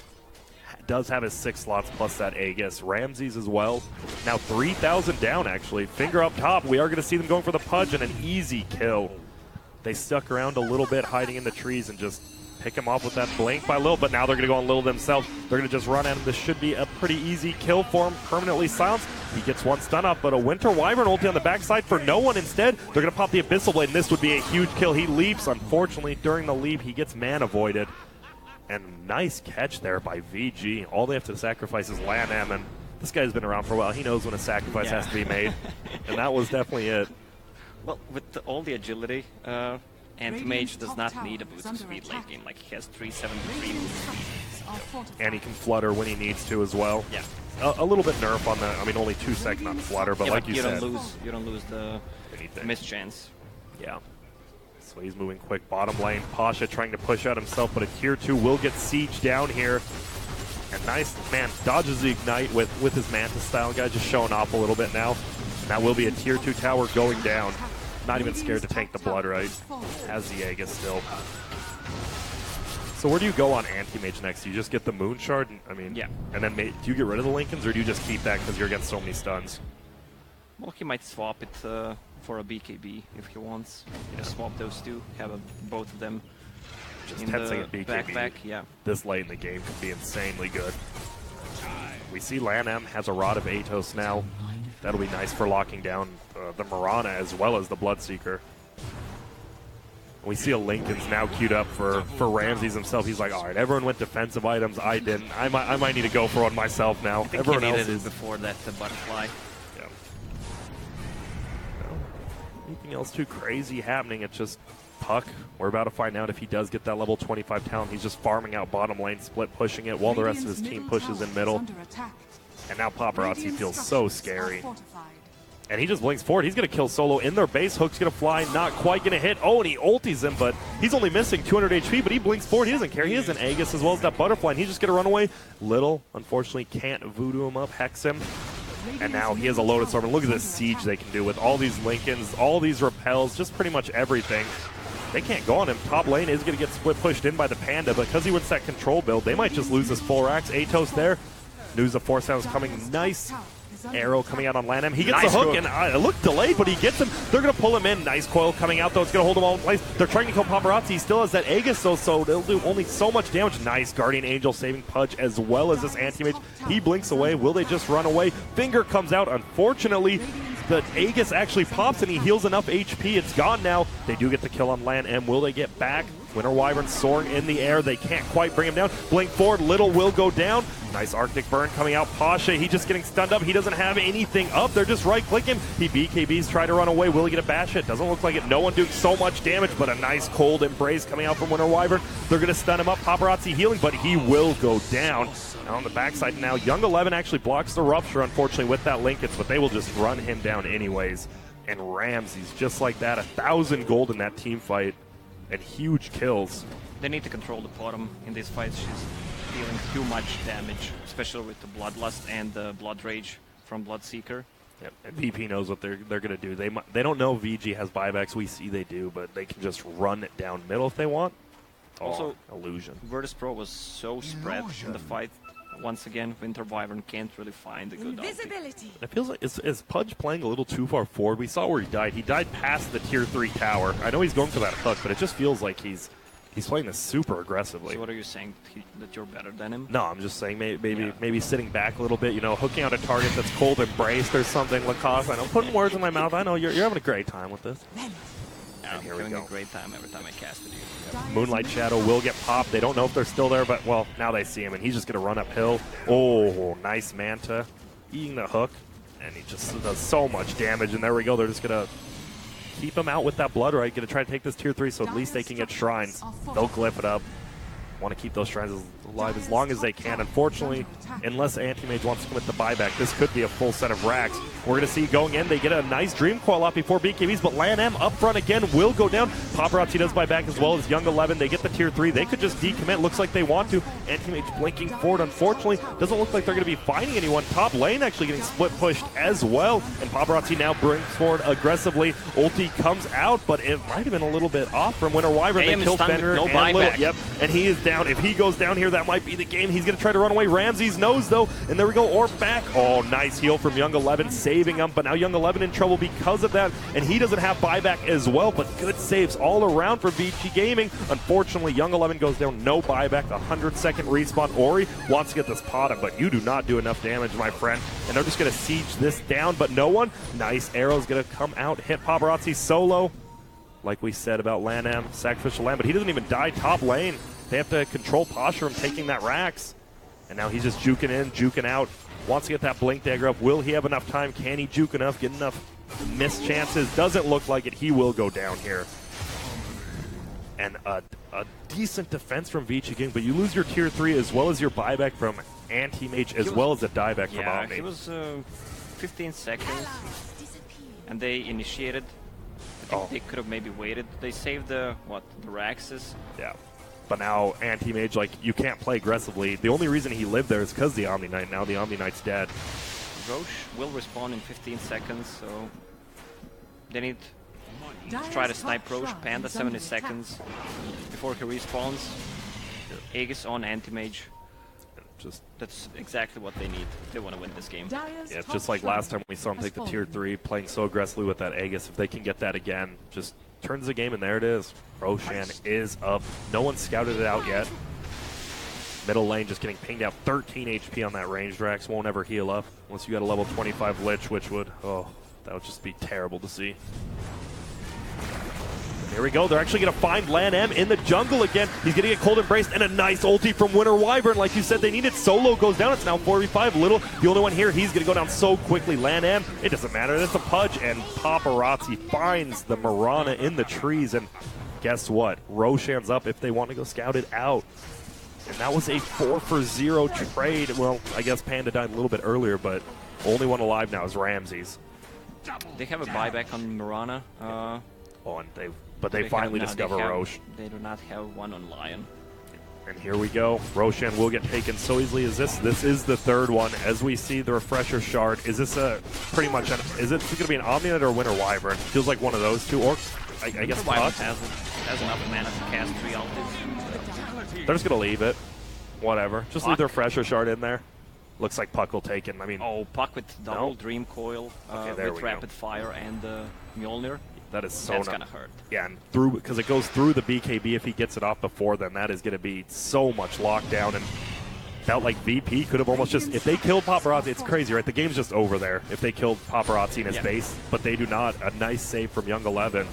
does have his 6 slots plus that Aegis. Ramses as well. Now 3,000 down, actually. Finger up top. We are going to see them going for the Pudge and an easy kill. They stuck around a little bit, hiding in the trees, and just pick him off with that blink by Lil, but now they're going to go on Lil themselves. They're going to just run at him. This should be a pretty easy kill for him. Permanently silenced. He gets one stun up, but a Winter Wyvern ulti on the backside for no one instead. They're going to pop the Abyssal Blade, and this would be a huge kill. He leaps. Unfortunately, during the leap, he gets man avoided. And nice catch there by VG. All they have to sacrifice is Lan M, and this guy's been around for a while. He knows when a sacrifice has to be made, and that was definitely it. Well, with all the agility, Anti-Mage does not need a boost of speed late game. Like, he has 373 moves. And he can flutter when he needs to as well. Yeah. A little bit nerf on the, I mean, only 2 seconds on flutter, but yeah, like but you said. You don't lose the miss chance. Yeah. So he's moving quick bottom lane. Pasha trying to push out himself, but a tier 2 will get siege down here. And nice, man, dodges the ignite with his Mantis style guy, just showing off a little bit now. And that will be a tier 2 tower going down. Not even scared to tank the blood, right? Has the Aegis still. So where do you go on Anti-Mage next? Do you just get the Moon Shard? I mean, yeah. And then do you get rid of the Lincolns, or do you just keep that because you're against so many stuns? Well, he might swap it for a BKB if he wants. Just swap those two, have both of them just in 10-second the BKB. backpack. Yeah. This late in the game could be insanely good. We see Lan M has a Rod of Atos now. That'll be nice for locking down the Mirana as well as the Bloodseeker. We see a Lincoln's now queued up for Ramses himself. He's like, all right, everyone went defensive items. I didn't. I might need to go for one myself now. I think Everyone he else needed is it before that butterfly. Yeah. Well, anything else too crazy happening? It's just Puck. We're about to find out if he does get that level 25 talent. He's just farming out bottom lane, split pushing it while the rest of his team pushes in middle. And now Paparazzi feels so scary. And he just blinks forward. He's going to kill Solo in their base. Hook's going to fly, not quite going to hit. Oh, and he ultis him, but he's only missing 200 HP, but he blinks forward. He doesn't care. He has an Aegis as well as that Butterfly, and he's just going to run away. Little, unfortunately, can't voodoo him up, hex him. And now he has a Lotus Orb. And look at this siege they can do with all these Lincolns, all these repels, just pretty much everything. They can't go on him. Top lane is going to get split pushed in by the Panda, but because he wins that control build, they might just lose this full racks. Atos there. News of Force Sound is coming. Nice arrow coming out on Lan M. He gets Nice the hook, hook. and it looked delayed, but he gets him. They're going to pull him in. Nice coil coming out, though. It's going to hold him all in place. They're trying to kill Paparazzi. He still has that Aegis, though, so they'll do only so much damage. Nice Guardian Angel saving Pudge as well as this Anti-Mage. He blinks away. Will they just run away? Finger comes out. Unfortunately, the Aegis actually pops, and he heals enough HP. It's gone now. They do get the kill on Lan M. Will they get back? Winter Wyvern soaring in the air. They can't quite bring him down. Blink forward. Little will go down. Nice Arctic Burn coming out. Pasha, he just getting stunned up. He doesn't have anything up. They're just right-clicking. He BKBs, try to run away. Will he get a bash hit? Doesn't look like it. No one doing so much damage, but a nice cold embrace coming out from Winter Wyvern. They're going to stun him up. Paparazzi healing, but he will go down. And on the backside now, Young 11 actually blocks the Rupture, unfortunately, with that Linkage, but they will just run him down anyways. And Ramses, just like that, 1,000 gold in that team fight. And huge kills. They need to control the bottom in these fights. She's dealing too much damage, especially with the Bloodlust and the Blood Rage from Bloodseeker. Yep. And VP knows what they're going to do. They don't know VG has buybacks. We see they do, but they can just run it down middle if they want. Also, illusion. Virtus Pro was so spread in the fight. Once again, Winter Wyvern can't really find a good ulti. It feels like, is Pudge playing a little too far forward? We saw where he died. He died past the tier 3 tower. I know he's going for that hook, but it just feels like he's playing this super aggressively. So what are you saying? That you're better than him? No, I'm just saying maybe sitting back a little bit, hooking out a target that's cold embraced or something. Lacoste, I know, putting words in my mouth. I know you're having a great time with this. I'm here we having go. a great time every time I casted you. Moonlight Shadow will get popped. They don't know if they're still there, but, well, now they see him, and he's just going to run uphill. Oh, nice Manta. eating the hook, and he just does so much damage. And there we go. They're just going to keep him out with that blood right. Going to try to take this tier 3 so at least they can get shrines. They'll glyph it up. Want to keep those shrines alive as long as they can. Unfortunately, unless Anti-Mage wants to commit the buyback, this could be a full set of racks. We're going to see going in, they get a nice Dream Coil off before BKBs, but Lan M up front again will go down. Paparazzi does buy back as well as Young 11. They get the tier 3. They could just decommit. Looks like they want to. Anti-Mage blinking forward. Unfortunately, doesn't look like they're going to be finding anyone. Top lane actually getting split pushed as well. And Paparazzi now brings forward aggressively. Ulti comes out, but it might have been a little bit off from Winter Wyvern. They kill Fender no and buyback. Little. Yep, and he is down. If he goes down here, that might be the game. He's going to try to run away. Ramsey's knows, though, and there we go. Orb back. Oh, nice heal from Young 11, saving him, but now Young 11 in trouble because of that, and he doesn't have buyback as well, but good saves all around for Vici Gaming. Unfortunately, Young 11 goes down, no buyback, 100-second respawn. Ori wants to get this pot up, but you do not do enough damage, my friend, and they're just going to siege this down, but no one. Nice arrow's going to come out, hit Paparazzi solo. Like we said about Lan M, sacrificial lamb, but he doesn't even die top lane. They have to control Pasha from taking that Rax. And now he's just juking in, juking out. Wants to get that Blink Dagger up. Will he have enough time? Can he juke enough? Get enough missed chances? Doesn't look like it. He will go down here. And a decent defense from Vici King, but you lose your tier 3 as well as your buyback from Anti-Mage as well as a dieback from Omni. Yeah, it was 15 seconds, and they initiated. I think they could have maybe waited. They saved the Raxes. Yeah. But now Anti-Mage, like, you can't play aggressively. The only reason he lived there is because the Omni Knight. Now the Omni Knight's dead. Roche will respawn in 15 seconds, so they need to try to snipe Roche. Panda 70 seconds before he respawns. Aegis on Anti-Mage. That's exactly what they need. They want to win this game. Yeah, just like last time we saw him take the tier 3, playing so aggressively with that Aegis. If they can get that again, just turns the game, and there it is. Roshan is up. No one scouted it out yet. Middle lane just getting pinged out. 13 HP on that ranged Rax. Won't ever heal up once you got a level 25 Lich, which would, that would just be terrible to see. Here we go. They're actually going to find Lan M in the jungle again. He's going to get cold embraced, and a nice ulti from Winter Wyvern. Like you said, they needed. Solo goes down. It's now 4v5. Little, the only one here. He's going to go down so quickly. Lan M, it doesn't matter. That's a pudge, and Paparazzi finds the Mirana in the trees. And guess what? Roshan's up if they want to go scout it out. And that was a 4-for-0 trade. Well, I guess Panda died a little bit earlier, but only one alive now is Ramses. They have a buyback on Mirana. But they finally discover Roche. They do not have one on Lion. And here we go. Roshan will get taken so easily as this. This is the third one. As we see the refresher shard, is this pretty much is it going to be an Omni Knight or a Winter Wyvern? Feels like one of those two. Or I guess Wyvern has enough mana to cast 3 ultis. They're just going to leave it. Whatever. Just leave the refresher shard in there. Looks like Puck will take it. I mean, Puck with double Dream Coil, with Rapid Fire and Mjolnir. That is so That's gonna hurt. Yeah, and because it goes through the BKB. If he gets it off before, then that is going to be so much lockdown. And felt like VP could have almost just, if they killed Paparazzi, it's crazy, right? The game's just over there if they killed Paparazzi in his base, but they do not. A nice save from Young 11.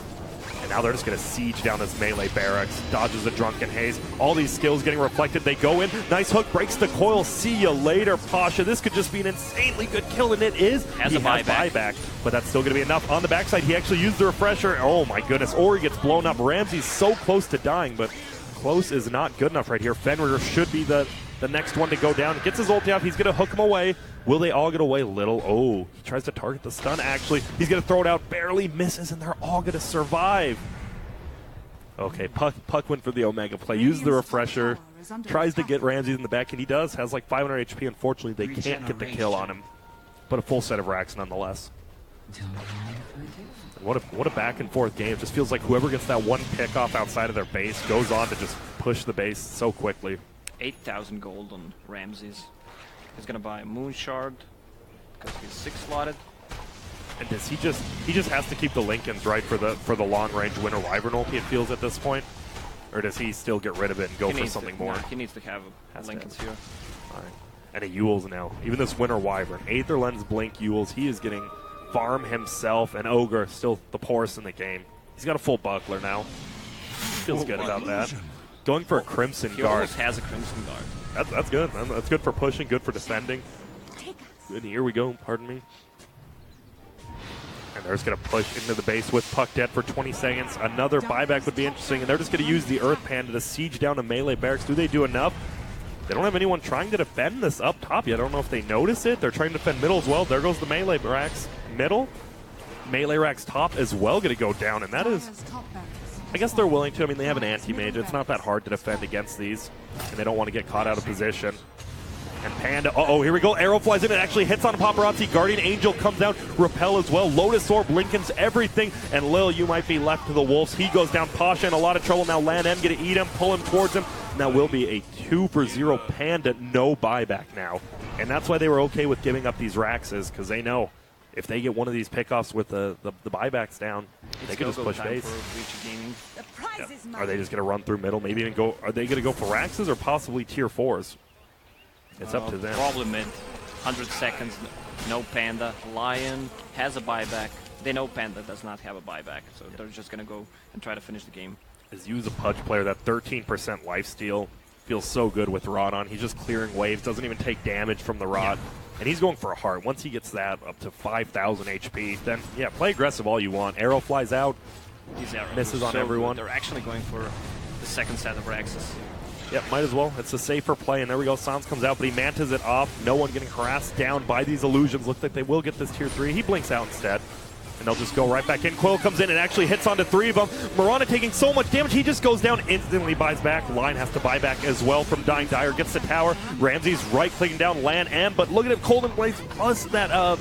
And now they're just going to siege down this melee barracks. Dodges a Drunken Haze. All these skills getting reflected. They go in. Nice hook. Breaks the coil. See you later, Pasha. This could just be an insanely good kill, and it is. Has a buyback. But that's still going to be enough. On the backside, he actually used the refresher. Oh, my goodness. Ori gets blown up. Ramsey's so close to dying, but close is not good enough right here. Fenrir should be the next one to go down. Gets his ulti off. He's going to hook him away. Will they all get away? Little. Oh, he tries to target the stun, actually. He's going to throw it out. Barely misses, and they're all going to survive. Okay, Puck went for the Omega play. Used the refresher. Tries to get Ramsey in the back, and he does. Has like 500 HP. Unfortunately, they can't get the kill on him. But a full set of racks nonetheless. What a back and forth game. It just feels like whoever gets that one pick off outside of their base goes on to just push the base so quickly. 8,000 gold on Ramses. He's gonna buy a Moon Shard because he's 6-slotted. And does he just has to keep the Lincolns right for the long range Winter Wyvern ulti, it feels at this point? Or does he still get rid of it and go for something more? No, he needs to have Lincolns here. All right. And a Yules now. Even this Winter Wyvern. Aether Lens Blink Yules. He is getting farm himself, and Ogre still the poorest in the game. He's got a full buckler now. Feels good about that. Going for a Crimson He Guard. almost has a Crimson Guard. That's good. That's good for pushing, good for defending. And here we go, pardon me. And they're just going to push into the base with Puck dead for 20 seconds. Another buyback would be interesting, and they're just going to use the Earth Panda to siege down a melee barracks. Do they do enough? They don't have anyone trying to defend this up top yet. I don't know if they notice it. They're trying to defend middle as well. There goes the melee racks middle. Melee racks top as well going to go down, and that is... I guess they're willing to. I mean, they have an anti-mage. It's not that hard to defend against these, and they don't want to get caught out of position. And Panda, uh-oh, here we go. Arrow flies in. It actually hits on Paparazzi. Guardian Angel comes down. Repel as well. Lotus Orb, Lincoln's everything. And Lil, you might be left to the wolves. He goes down. Pasha in a lot of trouble now. Lan M going to eat him, pull him towards him. And that will be a 2-for-0 Panda. No buyback now. And that's why they were okay with giving up these Raxes, because they know if they get one of these pickoffs with the buybacks down, they could just push base. Yeah. Are they just going to run through middle? Maybe even go. Are they going to go for Raxes or possibly tier 4s? It's up to them. Probably mid. 100 seconds, no Panda. Lion has a buyback. They know Panda does not have a buyback, so they're just going to go and try to finish the game. As you as a Pudge player, that 13% lifesteal feels so good with Rod on. He's just clearing waves, doesn't even take damage from the Rod. Yeah. And he's going for a heart. Once he gets that up to 5,000 HP, then, yeah, play aggressive all you want. Arrow flies out, misses on everyone. They're actually going for the second set of Raxes. Yep, might as well. It's a safer play, and there we go. Sans comes out, but he mantas it off. No one getting harassed down by these illusions. Looks like they will get this tier 3. He blinks out instead, and they'll just go right back in. Quill comes in and actually hits onto 3 of them. Marana taking so much damage, he just goes down, instantly buys back. Line has to buy back as well from Dying Dire. Gets the tower. Ramsey's right-clicking down Lan M, but look at it, Cold and Blaze plus that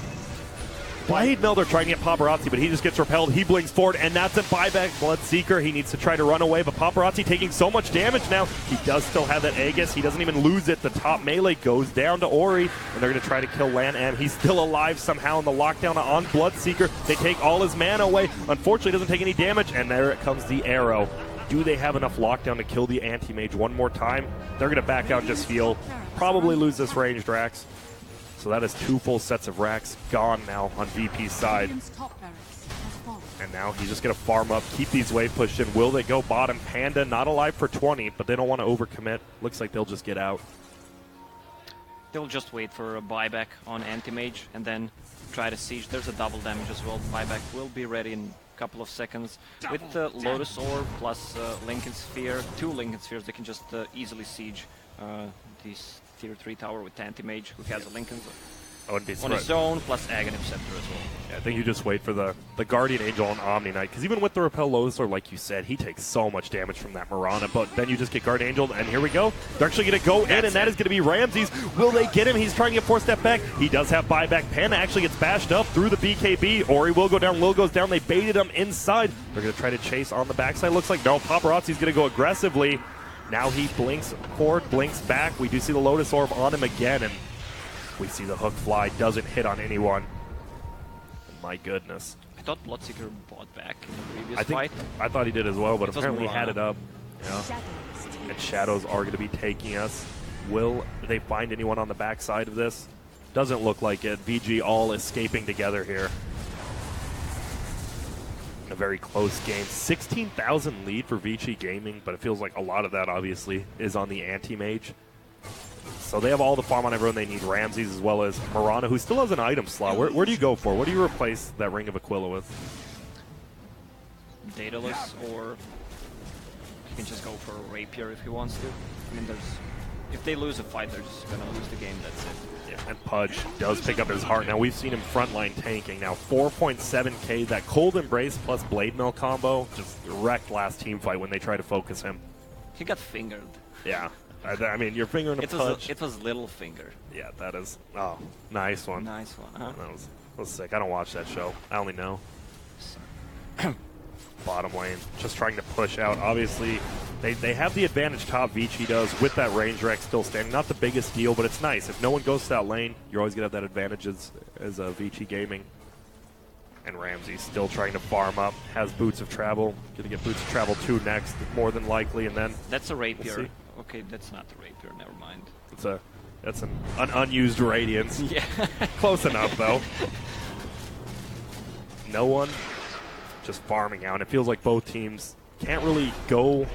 Blade Mill, they're trying to get Paparazzi, but he just gets repelled. He blinks forward, and that's a buyback. Bloodseeker, he needs to try to run away, but Paparazzi taking so much damage now. He does still have that Aegis. He doesn't even lose it. The top melee goes down to Ori, and they're going to try to kill Lan M. He's still alive somehow in the lockdown on Bloodseeker. They take all his mana away. Unfortunately, doesn't take any damage, and there it comes the arrow. Do they have enough lockdown to kill the anti-mage one more time? They're going to back out and just heal. Probably lose this ranged Rax. So that is 2 full sets of racks gone now on VP's side. And now he's just going to farm up, keep these wave pushed in. Will they go bottom? Panda not alive for 20, but they don't want to overcommit. Looks like they'll just get out. They'll just wait for a buyback on Anti-Mage and then try to siege. There's a double damage as well. Buyback will be ready in a couple of seconds. With the Lotus Orb plus Lincoln Sphere, 2 Lincoln Spheres, they can just easily siege these tier 3 tower with Anti-Mage, who has a Lincoln on his own, plus Aghanim Scepter as well. Yeah, I think you just wait for the Guardian Angel on Omni Knight, because even with the Repel Lotus Orb, like you said, he takes so much damage from that Marana, but then you just get Guardian Angel, and here we go. They're actually going to go in, and that is going to be Ramses. Will they get him? He's trying to get 4-step back. He does have buyback. Panda actually gets bashed up through the BKB. Ori will go down, Lil goes down. They baited him inside. They're going to try to chase on the backside. Looks like no, Paparazzi's going to go aggressively. Now he blinks forward, blinks back. We do see the Lotus Orb on him again, and we see the hook fly. Doesn't hit on anyone. My goodness. I thought Bloodseeker bought back in the previous fight. I thought he did as well, but apparently he had it up. Yeah. And Shadows are going to be taking us. Will they find anyone on the backside of this? Doesn't look like it. VG all escaping together here. A very close game. 16,000 lead for Vici Gaming, but it feels like a lot of that obviously is on the anti-mage. So they have all the farm on everyone they need. Ramses as well as Marana, who still has an item slot. Where do you go for? What do you replace that Ring of Aquila with? Daedalus, or you can just go for a Rapier if he wants to. I mean, if they lose a fight, they're just going to lose the game, that's it. Yeah, and Pudge does pick up his heart. Now, we've seen him frontline tanking. Now, 4.7k, that Cold Embrace plus Blade Mill combo just wrecked last team fight when they tried to focus him. He got fingered. Yeah. I mean, you're fingering a Pudge. It was little finger. Yeah, that is. Oh, nice one. Nice one, huh? That was sick. I don't watch that show. I only know. Bottom lane, just trying to push out. Obviously, they have the advantage top, Vici does, with that range rack still standing. Not the biggest deal, but it's nice. If no one goes to that lane, you're always going to have that advantage as Vici Gaming. And Ramsey still trying to farm up, has Boots of Travel. Going to get Boots of Travel 2 next, more than likely, and then... That's a Rapier. Okay, that's not the Rapier, never mind. That's an unused Radiance. Yeah. Close enough, though. No one just farming out. It feels like both teams can't really go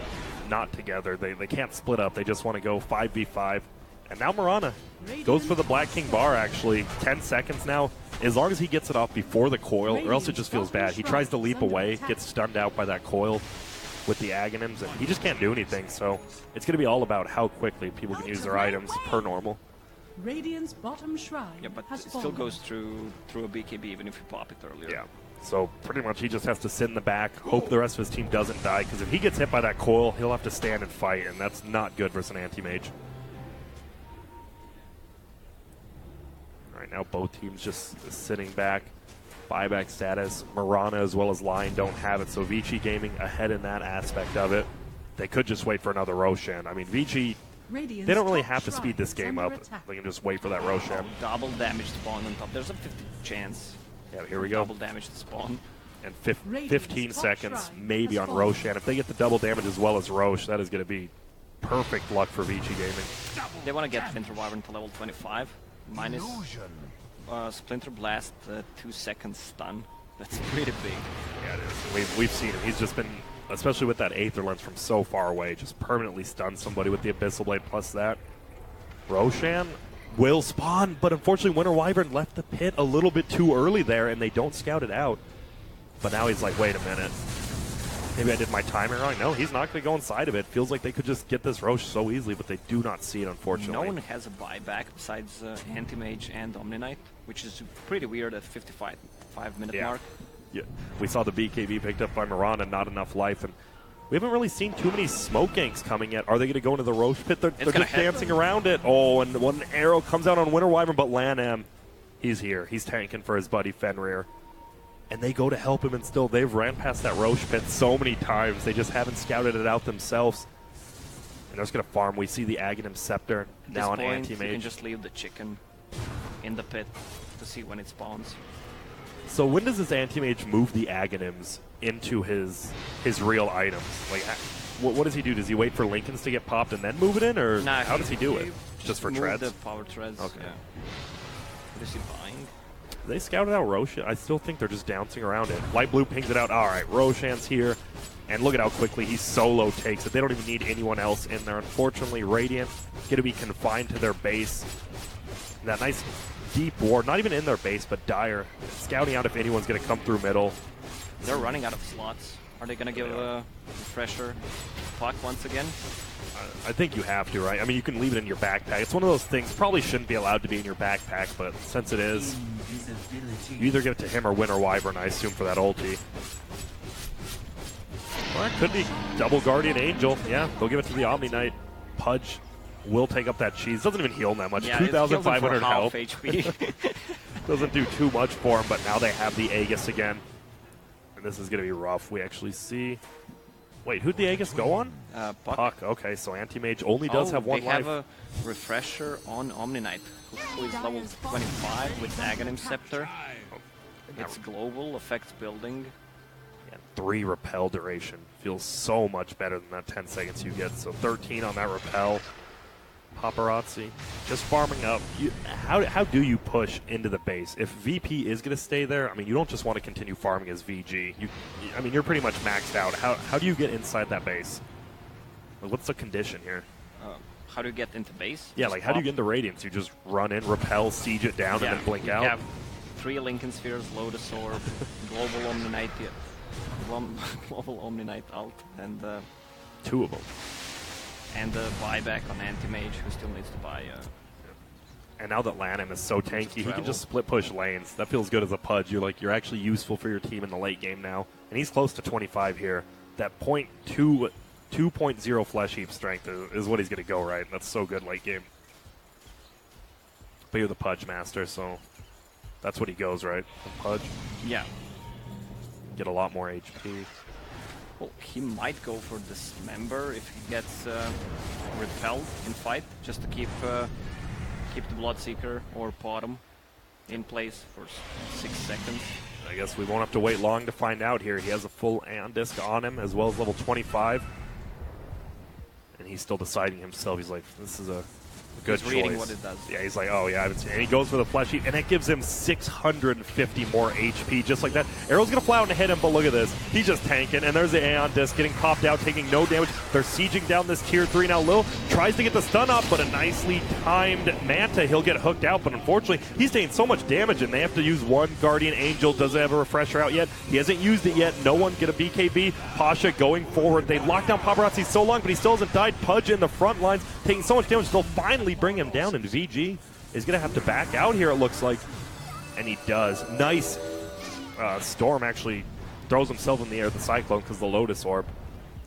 not together. They can't split up. They just want to go 5v5 And now Marana goes for the Black King bar, actually. 10 seconds now. As long as he gets it off before the coil, or else it just feels bad. He tries to leap away, gets stunned out by that coil with the Aghanims, and he just can't do anything. So it's going to be all about how quickly people can use their items per normal. Radiant's bottom shrine Yeah, but has it still fallen. goes through a BKB even if you pop it earlier. Yeah. So pretty much he just has to sit in the back, hope the rest of his team doesn't die, because if he gets hit by that coil, he'll have to stand and fight, and that's not good versus an anti-mage. All right, now both teams just sitting back. Buyback status. Marana as well as Lion don't have it, so Vici Gaming ahead in that aspect of it. They could just wait for another Roshan. I mean, Vici, Radiant's they don't really top have to shrine speed this is game under up. attack. They can just wait for that Roshan. Double damage spawn on top. There's a 50 chance. Yeah, here we go. Double damage to spawn. And 15 seconds maybe on Roshan. If they get the double damage as well as Roche, that is going to be perfect luck for Vici Gaming. They want to get Splinter Wyvern to level 25. Minus Splinter Blast, 2 seconds stun. That's pretty big. Yeah, it is. We've seen him. He's just been, especially with that Aether Lens from so far away, just permanently stun somebody with the Abyssal Blade plus that. Roshan will spawn, but unfortunately Winter Wyvern left the pit a little bit too early there, and they don't scout it out. But now he's like, wait a minute. Maybe I did my timing wrong. No, he's not going to go inside of it. Feels like they could just get this Roche so easily, but they do not see it, unfortunately. No one has a buyback besides Anti-Mage and Omni Knight, which is pretty weird at 55-minute mark. Yeah, we saw the BKB picked up by Marana, not enough life, and we haven't really seen too many smoke ganks coming yet. Are they going to go into the Roche pit? They're just dancing around it. Oh, and one arrow comes out on Winter Wyvern, but Lan he's here. He's tanking for his buddy Fenrir. And they go to help him, and still they've ran past that Roche pit so many times. They just haven't scouted it out themselves. And they're just going to farm. We see the Aghanim Scepter now on Anti-Mage. You can just leave the chicken in the pit to see when it spawns. So when does this Anti-Mage move the Aghanims into his real items? Like, what does he do? Does he wait for Lincolns to get popped and then move it in, or Nah, how does he do it? Just for move treads? the power treads. Okay. Yeah. What is he buying? They scouted out Roshan. I still think they're just dancing around it. Light Blue pings it out. All right, Roshan's here. And look at how quickly he solo takes it. They don't even need anyone else in there. Unfortunately, Radiant going to be confined to their base. And that nice deep ward, not even in their base, but Dire scouting out if anyone's going to come through middle. They're running out of slots. Are they going to give a refresher puck once again? I think you have to, right? I mean, you can leave it in your backpack. It's one of those things, probably shouldn't be allowed to be in your backpack, but since it is, you either give it to him or Winter Wyvern, I assume, for that ulti. Well, it could be double Guardian Angel. Yeah, they'll give it to the Omni Knight. Pudge will take up that cheese. Doesn't even heal that much. Yeah, 2,500 health. HP. Doesn't do too much for him, but now they have the Aegis again. And this is going to be rough. We actually see... Wait, who'd the Aegis go on? Puck. Puck. Okay, so Anti-Mage only does have one they life. have a refresher on Omni Knight, who is level 25 with Aghanim Scepter. It's global, affects building. And 3 repel duration. Feels so much better than that 10 seconds you get. So 13 on that repel. Paparazzi. Just farming up. How do you push into the base? If VP is going to stay there, I mean, you don't just want to continue farming as VG. I mean, you're pretty much maxed out. How do you get inside that base? Like, what's the condition here? How do you get into base? Yeah, Just like, how do you pop. get into Radiance? You just run in, repel, siege it down, and then blink you out? have 3 Lincoln Spheres, Lotus Orb, Global Omni Knight, Global Omni Knight ult, and 2 of them. and the buyback on Anti-Mage, who still needs to buy. And now that Lanham is so tanky, he can travel. just split push lanes. That feels good as a Pudge. You're actually useful for your team in the late game now. And he's close to 25 here. That 2.0 flesh heap strength is what he's going to go, right? That's so good late game. But you're the Pudge master, so that's what he goes, right? The Pudge. Yeah. Get a lot more HP. Well, he might go for Dismember if he gets repelled in fight, just to keep the Bloodseeker or Bottom in place for 6 seconds. I guess we won't have to wait long to find out here. He has a full Aeon Disc on him, as well as level 25. And he's still deciding himself. He's like, this is a Good He's reading choice. what it does. Yeah, he's like, oh yeah, I haven't seen it. And he goes for the flesh heat, and it gives him 650 more HP, just like that. Arrow's gonna fly out and hit him, but look at this. He's just tanking, and there's the Aeon Disc getting popped out, taking no damage. They're sieging down this tier 3 now. Lil tries to get the stun off, but a nicely timed Manta, he'll get hooked out, but unfortunately, he's taking so much damage, and they have to use one Guardian Angel. Doesn't have a refresher out yet. He hasn't used it yet. No one get a BKB. Pasha going forward. They locked down Paparazzi so long, but he still hasn't died. Pudge in the front lines, taking so much damage. They'll finally bring him down, and VG is going to have to back out here, it looks like. And he does. Nice. Storm actually throws himself in the air with the Cyclone because the Lotus Orb.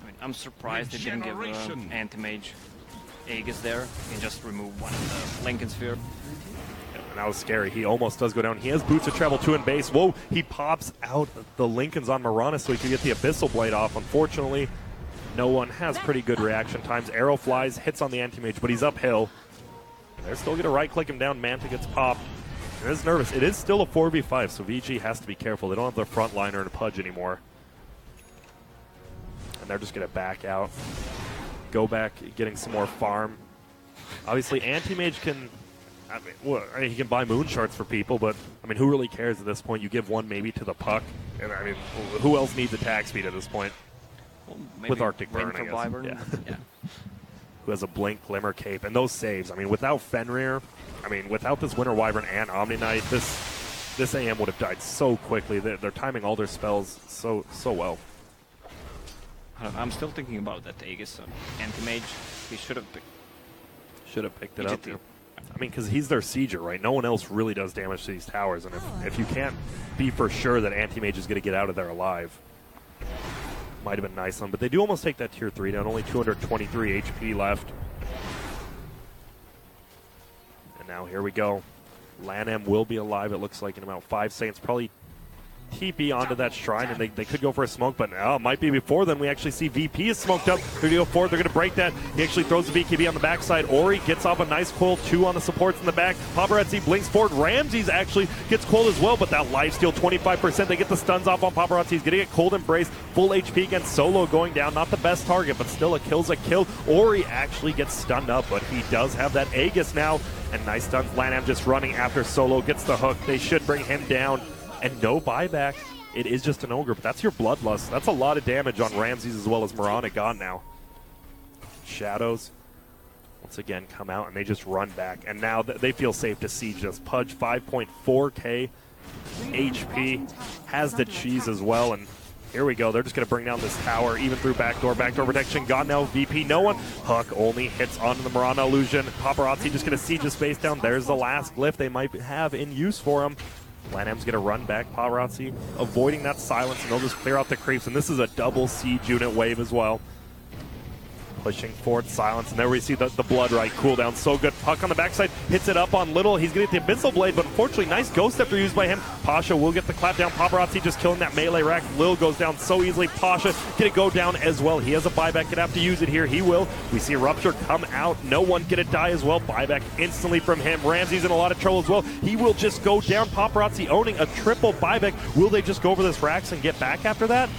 I mean, I'm surprised they didn't give Anti-Mage Aegis there. He can just remove one of the Lincoln Sphere. And that was scary. He almost does go down. He has Boots of Travel 2 in base. Whoa, he pops out the Lincolns on Mirana so he can get the Abyssal Blade off. Unfortunately, no one has pretty good reaction times. Arrow flies, hits on the Anti-Mage, but he's uphill. They're still going to right-click him down. Manta gets popped. It is nervous. It is still a 4v5, so VG has to be careful. They don't have their frontliner and Pudge anymore. And they're just going to back out. Go back, getting some more farm. Obviously, Anti-Mage can... I mean, well, he can buy moon shards for people, but I mean, who really cares at this point? You give one maybe to the Puck, and I mean, who else needs attack speed at this point? Well, maybe With Arctic Burn, Blink I for guess. Wyvern. Yeah. Yeah. Who has a Blink, Glimmer, Cape, and those saves. I mean, without Fenrir, I mean, without this Winter Wyvern and Omni Knight, this AM would have died so quickly. They're timing all their spells so well. I don't know, I'm still thinking about that Aegis. Anti-Mage, he should have picked. Should have picked it He up. did. I mean, because he's their sieger, right? No one else really does damage to these towers, and if you can't be for sure that Anti-Mage is going to get out of there alive, might have been nice on. But they do almost take that tier 3 down, only 223 HP left. And now here we go. LANM will be alive, it looks like, in about 5 seconds. Probably TP onto that shrine, and they could go for a smoke, but it might be before then. We actually see VP is smoked up. They're going to go forward. They're going to break that. He actually throws the BKB on the backside. Ori gets off a nice coil, 2 on the supports in the back. Paparazzi blinks forward. Ramses actually gets cold as well, but that lifesteal, 25%. They get the stuns off on Paparazzi. He's going to get cold embrace. Full HP against Solo going down. Not the best target, but still a kill's a kill. Ori actually gets stunned up, but he does have that Aegis now. And nice stuns. LANM just running after Solo. Gets the hook. They should bring him down. And no buyback. It is just an Ogre, but that's your Bloodlust. That's a lot of damage on Ramses as well as Mirana gone now. Shadows, once again, come out, and they just run back. And now they feel safe to siege this. Pudge, 5.4k HP, has the cheese as well. And here we go. They're just going to bring down this tower, even through backdoor. Backdoor protection gone now. VP, no one. Huck only hits onto the Mirana illusion. Paparazzi just going to siege his face down. There's the last glyph they might have in use for him. LANM's going to run back. Paparazzi avoiding that silence, and they'll just clear out the creeps. And this is a double siege unit wave as well. Pushing forward, silence, and there we see the blood right cooldown. So good. Puck on the backside, hits it up on Little. He's going to get the Abyssal Blade, but unfortunately, nice Ghost Scepter used by him. Pasha will get the clap down. Paparazzi just killing that melee rack. Lil goes down so easily. Pasha going to go down as well. He has a buyback. Going to have to use it here. He will. We see Rupture come out. No one going to die as well. Buyback instantly from him. Ramsey's in a lot of trouble as well. He will just go down. Paparazzi owning a triple buyback. Will they just go over this Rax and get back after that?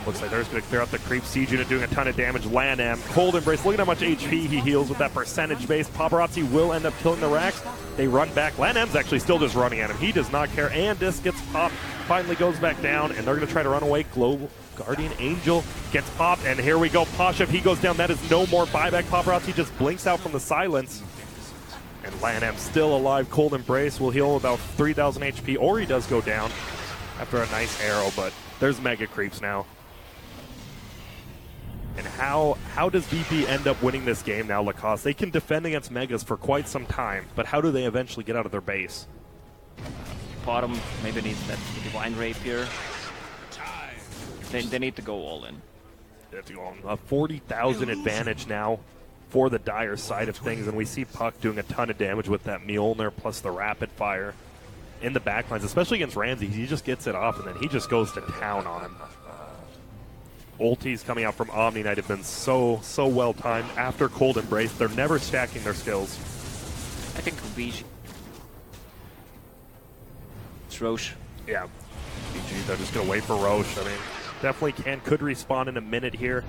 Looks like they're just going to clear out the creep. Siege unit doing a ton of damage. LANM, Cold Embrace. Look at how much HP he heals with that percentage base. Paparazzi will end up killing the Rax. They run back. LANM's actually still just running at him. He does not care. And Disc gets popped. Finally goes back down. And they're going to try to run away. Global Guardian Angel gets popped. And here we go. Pasha, if he goes down, that is no more buyback. Paparazzi just blinks out from the silence. And LANM still alive. Cold Embrace will heal about 3,000 HP. Ori does go down after a nice arrow. But there's mega creeps now. And how does VP end up winning this game now, Lacoste? They can defend against Megas for quite some time, but how do they eventually get out of their base? Bottom maybe needs that Divine Rapier. They need to go all in. They have to go on a 40,000 advantage now for the Dire side of things, and we see Puck doing a ton of damage with that Mjolnir plus the Rapid Fire in the backlines, especially against Ramsey. He just gets it off, and then he just goes to town on him. Ultis coming out from Omni Knight have been so well timed. After Cold Embrace, they're never stacking their skills. I think Vici. It's Roche. Yeah, VG, they're just going to wait for Roche. I mean, definitely could respawn in a minute here.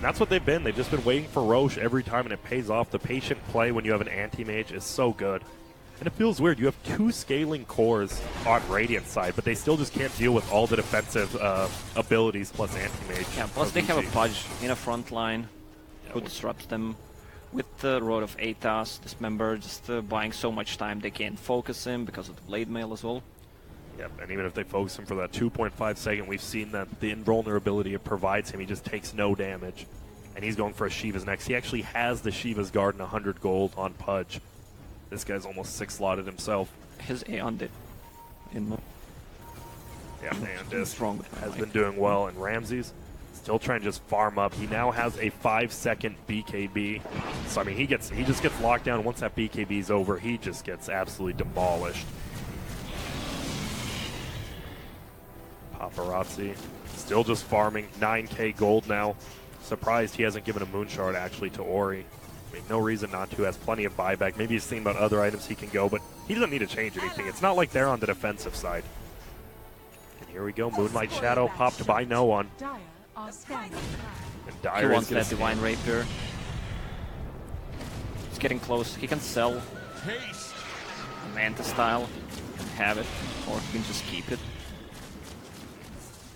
that's what they've been. They've just been waiting for Roche every time, and it pays off. The patient play when you have an anti-mage is so good. And it feels weird. You have 2 scaling cores on Radiant side, but they still just can't deal with all the defensive abilities plus anti-mage. Yeah, plus they have a Pudge in a front line who disrupts them. With the Road of Aethas, Dismember, just buying so much time they can't focus him because of the Blade Mail as well. Yep, and even if they focus him for that 2.5 second, we've seen that the invulnerability it provides him, he just takes no damage. And he's going for a Shiva's next. He actually has the Shiva's Guard and 100 gold on Pudge. This guy's almost 6-slotted himself. His Aeon did. Yeah, and this has been Mike. doing well, and Ramses still trying to just farm up. He now has a 5-second BKB. So, I mean, he just gets locked down. Once that BKB is over, he just gets absolutely demolished. Paparazzi still just farming 9k gold now. Surprised he hasn't given a Moonshard actually to Ori. I mean, no reason not to. Has plenty of buyback. Maybe he's thinking about other items he can go, but he doesn't need to change anything. It's not like they're on the defensive side. And here we go. Moonlight Shadow popped by no one. Dire are scanning. And He Dire wants is going that to Divine Rapier. He's getting close. He can sell Manta style and have it, or he can just keep it.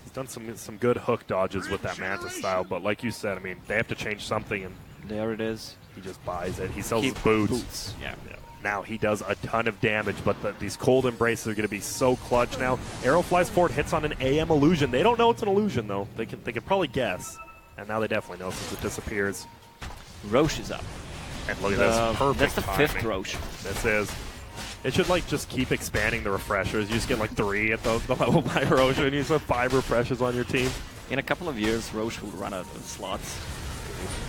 He's done some good hook dodges with that Manta style, but like you said, I mean, they have to change something, and There it is. he just buys it. He sells Keep his boots. Yeah. Now he does a ton of damage, but these cold embraces are going to be so clutch now. Arrow flies forward, hits on an AM illusion. They don't know it's an illusion, though. They can probably guess. And now they definitely know since it disappears. Roche is up. And look at this. Perfect That's the timing. 5th Roche. This is. It should, like, just keep expanding the refreshers. You just get, like, 3 at the level by Roche, and you just have 5 refreshers on your team. In a couple of years, Roche will run out of slots.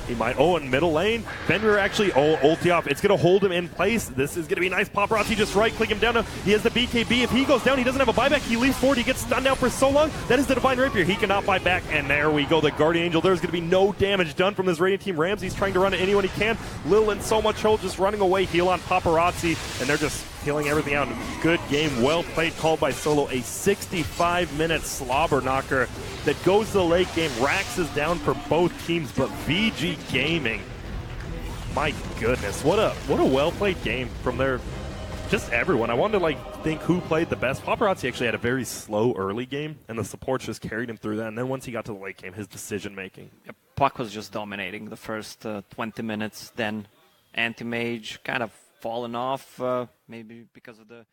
He might. Oh, in middle lane. Fenrir actually ulti off. It's going to hold him in place. This is going to be nice. Paparazzi just right-click him down. He has the BKB. If he goes down, he doesn't have a buyback. He leaves forward. He gets stunned out for so long. That is the Divine Rapier. He cannot buy back. And there we go. The Guardian Angel. There's going to be no damage done from this Radiant Team. Ramsey's trying to run at anyone he can. Lil in so much hold, just running away. Heal on Paparazzi. And they're just healing everything out. Good game. Well played. Called by Solo. A 65-minute slobber knocker that goes to the late game. Rax is down for both teams, but VG Gaming, my goodness, what a well-played game from just everyone. I wanted to think who played the best. Paparazzi actually had a very slow early game, and the supports just carried him through that. And then once he got to the late game, his decision-making. Yeah, Puck was just dominating the first 20 minutes. Then Anti-Mage kind of fallen off, maybe because of the